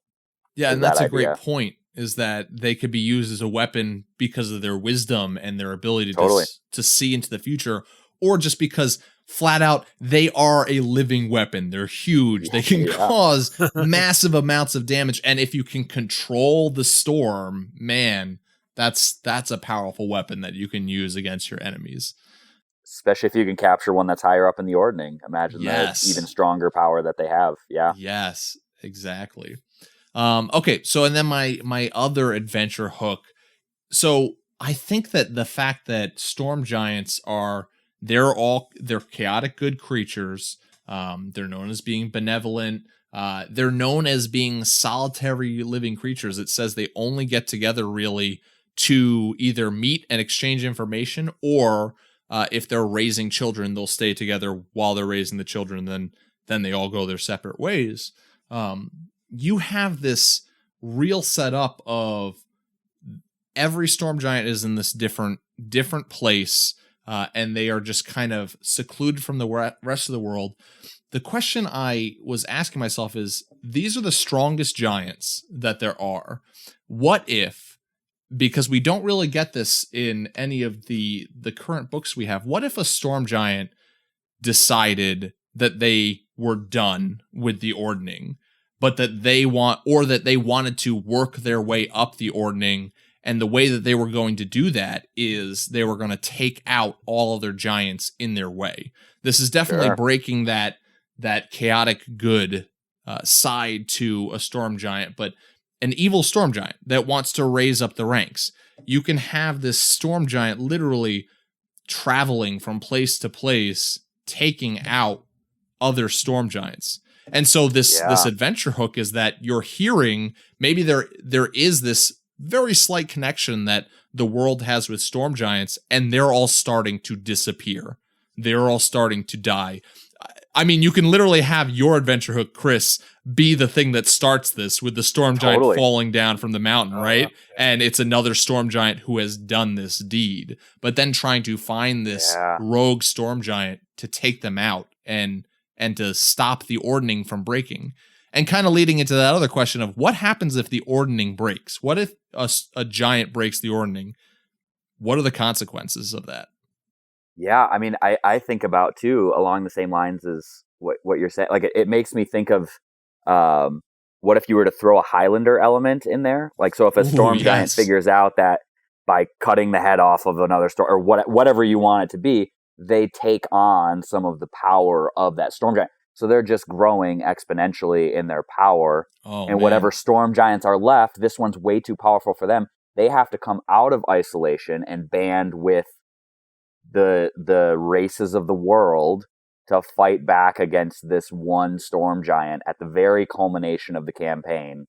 S1: Yeah, and that's a great point, is that they could be used as a weapon because of their wisdom and their ability to see into the future, or just because flat out they are a living weapon. They're huge. They can cause massive amounts of damage. And if you can control the storm, man, that's a powerful weapon that you can use against your enemies.
S5: Especially if you can capture one that's higher up in the ordning. Imagine
S1: Yes.
S5: the even stronger power that they have. Yeah.
S1: Yes, exactly. Okay, so and then my other adventure hook. So I think that the fact that storm giants they're chaotic good creatures. They're known as being benevolent. They're known as being solitary living creatures. It says they only get together really to either meet and exchange information, or if they're raising children, they'll stay together while they're raising the children. Then they all go their separate ways. You have this real setup of every storm giant is in this different place, and they are just kind of secluded from the rest of the world. The question I was asking myself is, these are the strongest giants that there are. What if, because we don't really get this in any of the current books we have, what if a storm giant decided that they were done with the ordning, but that they wanted to work their way up the ordning, and the way that they were going to do that is they were going to take out all of their giants in their way. This is definitely breaking that chaotic good side to a storm giant, but an evil storm giant that wants to raise up the ranks. You can have this storm giant literally traveling from place to place, taking out other storm giants. And so this adventure hook is that you're hearing, maybe there is this very slight connection that the world has with storm giants, and they're all starting to disappear. They're all starting to die. I mean, you can literally have your adventure hook, Chris, be the thing that starts this, with the storm giant falling down from the mountain, right? And it's another storm giant who has done this deed, but then trying to find this rogue storm giant to take them out and to stop the ordning from breaking. And kind of leading into that other question of what happens if the ordning breaks? What if a giant breaks the ordning? What are the consequences of that?
S5: Yeah, I mean, I think about, too, along the same lines as what you're saying. Like, it makes me think of what if you were to throw a Highlander element in there? Like, so if a storm giant figures out that by cutting the head off of another storm, or whatever you want it to be, they take on some of the power of that storm giant. So they're just growing exponentially in their power. Whatever storm giants are left, this one's way too powerful for them. They have to come out of isolation and band with the races of the world to fight back against this one storm giant at the very culmination of the campaign,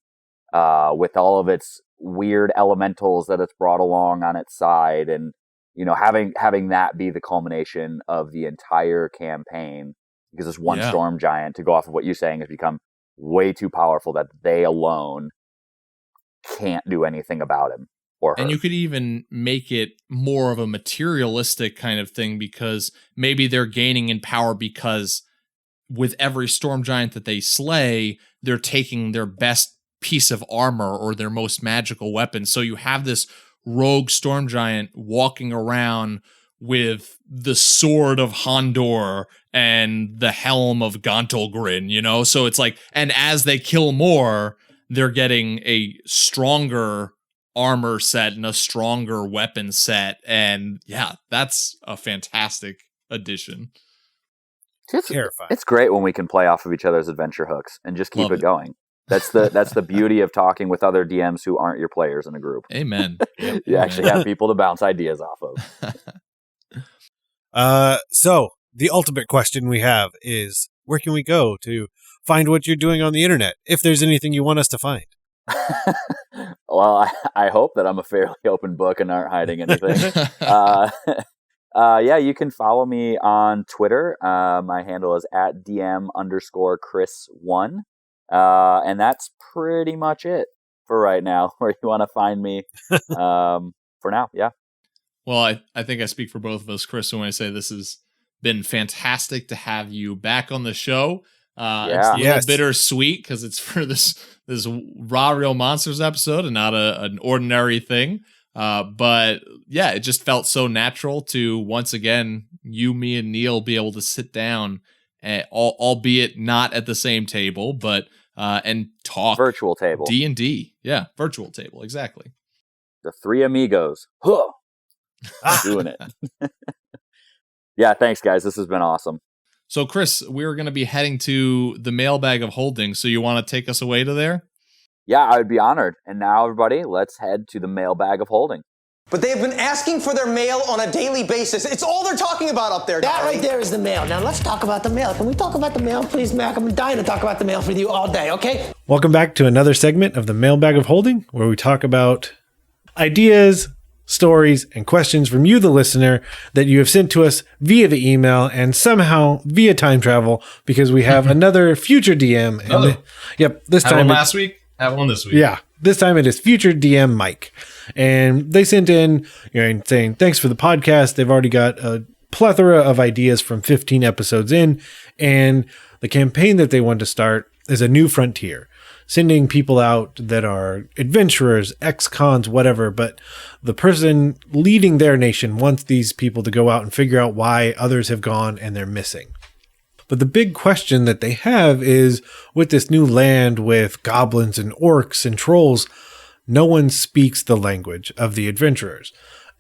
S5: with all of its weird elementals that it's brought along on its side, and having that be the culmination of the entire campaign, because this one storm giant, to go off of what you're saying, has become way too powerful that they alone can't do anything about him. And
S1: you could even make it more of a materialistic kind of thing, because maybe they're gaining in power because with every storm giant that they slay, they're taking their best piece of armor or their most magical weapon. So you have this rogue storm giant walking around with the sword of Hondor and the helm of Gauntlgrin, So it's like, and as they kill more, they're getting a stronger armor set and a stronger weapon set, and that's a fantastic addition.
S5: It's terrifying. It's great when we can play off of each other's adventure hooks and just keep it going. That's the beauty of talking with other DMs who aren't your players in a group.
S1: Amen.
S5: You actually have people to bounce ideas off
S2: of. So the ultimate question we have is, where can we go to find what you're doing on the internet, if there's anything you want us to find?
S5: Well, I hope that I'm a fairly open book and aren't hiding anything. You can follow me on Twitter. My handle is @DM_Chris1. And that's pretty much it for right now, where you want to find me for now. Yeah.
S1: Well, I think I speak for both of us, Chris, when I say this has been fantastic to have you back on the show. It's a little bittersweet because it's for this Raw Real Monsters episode and not an ordinary thing. But it just felt so natural to once again, me and Neal be able to sit down, albeit not at the same table, but and talk
S5: virtual table
S1: D&D. Yeah, virtual table, exactly.
S5: The three amigos, doing it. Yeah, thanks, guys. This has been awesome.
S1: So, Chris, we're going to be heading to the mailbag of holding. So you want to take us away to there?
S5: Yeah, I would be honored. And now, everybody, let's head to the mailbag of holding.
S6: But they have been asking for their mail on a daily basis. It's all they're talking about up there.
S4: That
S6: darling.
S4: right there is the mail. Now let's talk about the mail. Can we talk about the mail, please, Mac? I'm dying to talk about the mail with you all day, okay?
S2: Welcome back to another segment of the Mailbag of Holding, where we talk about ideas, stories, and questions from you, the listener, that you have sent to us via the email and somehow via time travel, because we have another future DM. And this
S1: Had
S2: time
S1: one last week. Have one this week.
S2: Yeah, this time it is future DM Mike. And they sent in, saying, thanks for the podcast. They've already got a plethora of ideas from 15 episodes in. And the campaign that they want to start is a new frontier, sending people out that are adventurers, ex-cons, whatever. But the person leading their nation wants these people to go out and figure out why others have gone and they're missing. But the big question that they have is, with this new land with goblins and orcs and trolls, no one speaks the language of the adventurers.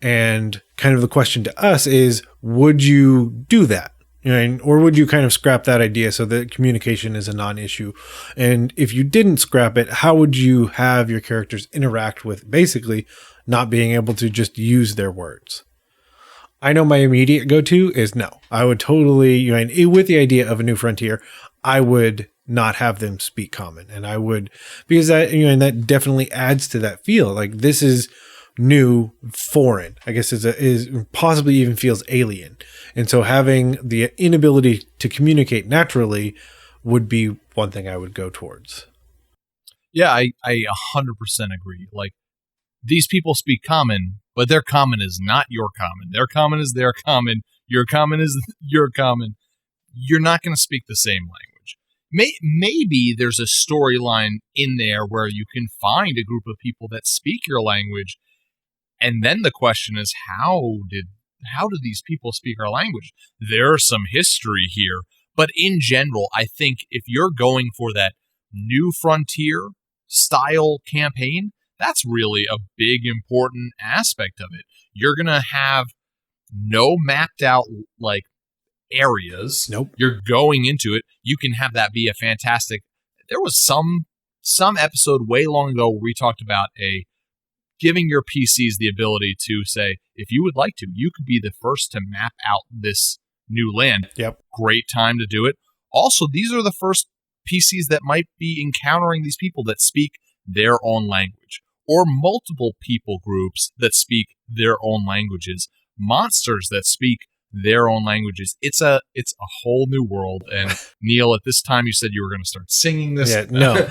S2: And kind of the question to us is, would you do that? Or would you kind of scrap that idea so that communication is a non-issue? And if you didn't scrap it, how would you have your characters interact with basically not being able to just use their words? I know my immediate go-to is no. I would totally, with the idea of a new frontier, I would not have them speak common. And I would, because that, and that definitely adds to that feel. Like, this is new, foreign, I guess is possibly even feels alien. And so having the inability to communicate naturally would be one thing I would go towards.
S1: Yeah, I 100% agree. Like, these people speak common, but their common is not your common. Their common is their common. Your common is your common. You're not going to speak the same language. Maybe there's a storyline in there where you can find a group of people that speak your language, and then the question is, how did these people speak our language? There's some history here, but in general, I think if you're going for that new frontier style campaign, that's really a big, important aspect of it. You're going to have no mapped out, like, areas.
S2: Nope.
S1: You're going into it. You can have that be a fantastic... There was some episode way long ago where we talked about giving your PCs the ability to say, if you would like to, you could be the first to map out this new land.
S2: Yep.
S1: Great time to do it. Also, these are the first PCs that might be encountering these people that speak their own language, or multiple people groups that speak their own languages, monsters that speak their own languages. It's a whole new world. And Neal, at this time you said you were going to start singing this.
S2: Yeah, no.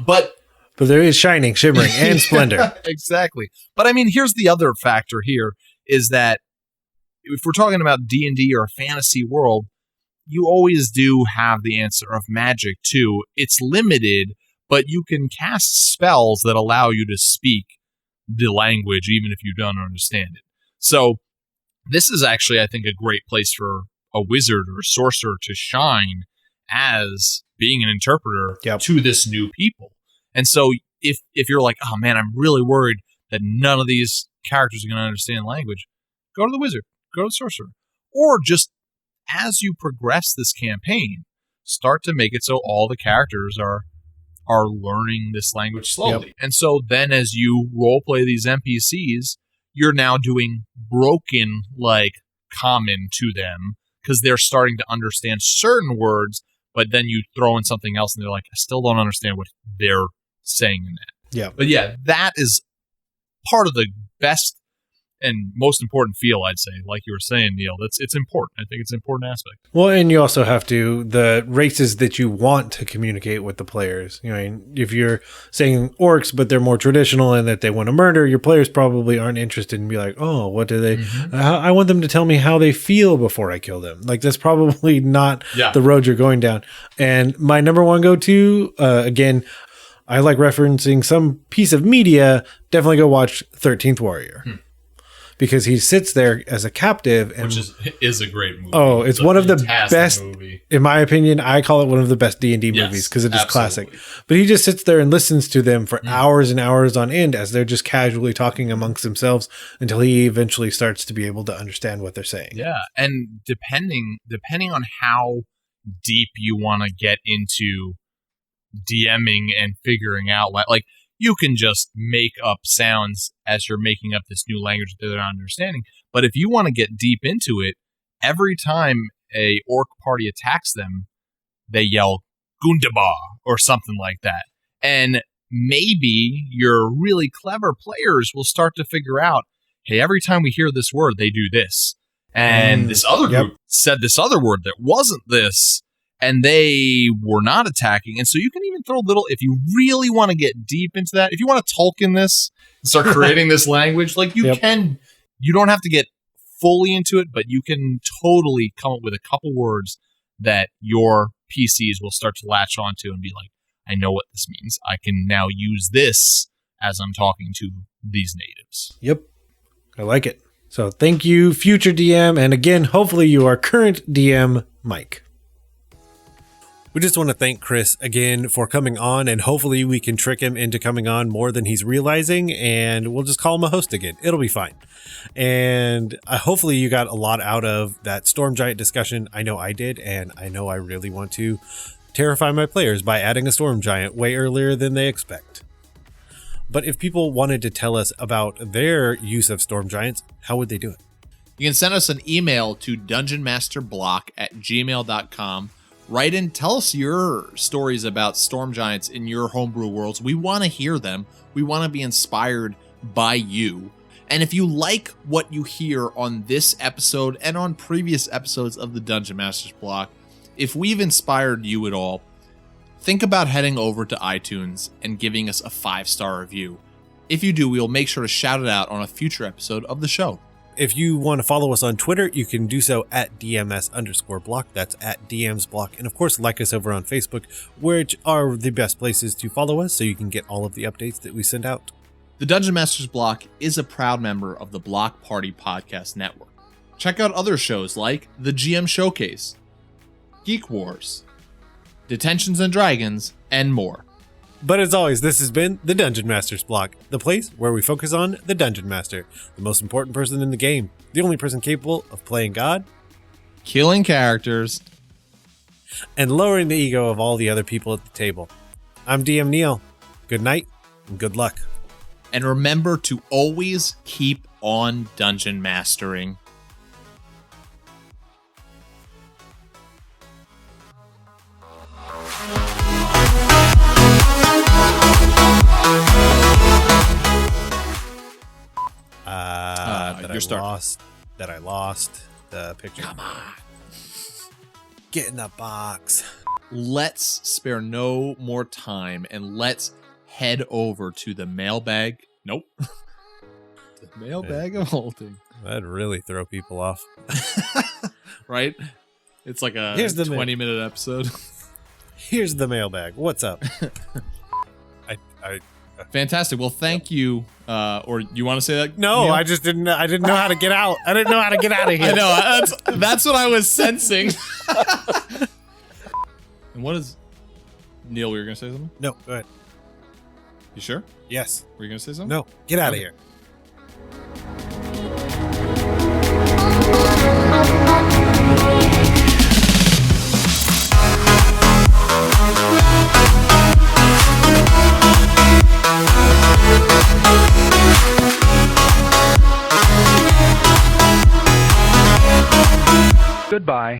S1: But
S2: there is shining, shimmering, and splendor.
S1: Exactly. But I mean, here's the other factor here is that if we're talking about D&D or a fantasy world, you always do have the answer of magic too. It's limited, but you can cast spells that allow you to speak the language even if you don't understand it. So this is actually, I think, a great place for a wizard or a sorcerer to shine as being an interpreter to this new people. And so if you're like, oh man, I'm really worried that none of these characters are going to understand language, go to the wizard, go to the sorcerer. Or just as you progress this campaign, start to make it so all the characters are learning this language slowly. And so then as you role play these NPCs, you're now doing broken, like, common to them because they're starting to understand certain words, but then you throw in something else and they're like, I still don't understand what they're saying in that.
S2: Yeah.
S1: But yeah, that is part of the best and most important feel, I'd say. Like you were saying, Neal, it's important. I think it's an important aspect.
S2: Well, and you also have to, the races that you want to communicate with the players. If you're saying orcs, but they're more traditional and that they want to murder, your players probably aren't interested and be like, oh, what do they, I want them to tell me how they feel before I kill them. Like, that's probably not the road you're going down. And my number one go-to, again, I like referencing some piece of media. Definitely go watch 13th Warrior. because he sits there as a captive, and
S1: Which is a great movie.
S2: oh, it's one of the best
S1: movie.
S2: In my opinion. I call it one of the best D&D
S1: Yes,
S2: movies because it is
S1: absolutely.
S2: classic. But he just sits there and listens to them for hours and hours on end as they're just casually talking amongst themselves until he eventually starts to be able to understand what they're saying.
S1: Yeah, and depending on how deep you want to get into DMing and figuring out, like you can just make up sounds as you're making up this new language that they're not understanding. But if you want to get deep into it, every time a orc party attacks them, they yell Gundaba or something like that. And maybe your really clever players will start to figure out, hey, every time we hear this word, they do this. And this other group said this other word that wasn't this, and they were not attacking. And so you can even throw little, if you really want to get deep into that, if you want to Tolkien this and start creating this language, like you can, you don't have to get fully into it, but you can totally come up with a couple words that your PCs will start to latch onto and be like, I know what this means. I can now use this as I'm talking to these natives.
S2: Yep. I like it. So thank you, future DM. And again, hopefully you are current DM, Mike. We just want to thank Chris again for coming on, and hopefully we can trick him into coming on more than he's realizing, and we'll just call him a host again. It'll be fine. And hopefully you got a lot out of that Storm Giant discussion. I know I did, and I know I really want to terrify my players by adding a Storm Giant way earlier than they expect. But if people wanted to tell us about their use of Storm Giants, how would they do it?
S1: You can send us an email to dungeonmasterblock@gmail.com. Write in, tell us your stories about Storm Giants in your homebrew worlds. We want to hear them. We want to be inspired by you. And if you like what you hear on this episode and on previous episodes of the Dungeon Masters Block, if we've inspired you at all, think about heading over to iTunes and giving us a 5-star review. If you do, we'll make sure to shout it out on a future episode of the show.
S2: If you want to follow us on Twitter, you can do so at DMS_block. That's at DMs block. And of course, like us over on Facebook, which are the best places to follow us so you can get all of the updates that we send out.
S1: The Dungeon Masters Block is a proud member of the Block Party Podcast Network. Check out other shows like The GM Showcase, Geek Wars, Detentions and Dragons, and more.
S2: But as always, this has been the Dungeon Masters Block, the place where we focus on the Dungeon Master, the most important person in the game, the only person capable of playing God,
S1: killing characters,
S2: and lowering the ego of all the other people at the table. I'm DM Neal. Good night and good luck.
S1: and remember to always keep on dungeon mastering.
S2: That I lost the picture.
S1: Come on.
S2: Get in the box.
S1: Let's spare no more time and let's head over to the mailbag. Nope. The mailbag of holding.
S2: That'd really throw people off.
S1: Right? It's like a
S2: Here's the
S1: 20-minute episode.
S2: Here's the mailbag. What's up?
S1: Fantastic. Well, thank you. Or you want to say that?
S2: No,
S1: Neal?
S2: I didn't know how to get out. I didn't know how to get out of here.
S1: I know. That's what I was sensing. And what is... Neal, were you going to say something?
S2: No, go ahead.
S1: You sure?
S2: Yes.
S1: Were you going to say something?
S2: No, get out of
S1: Okay.
S2: here.
S7: Goodbye.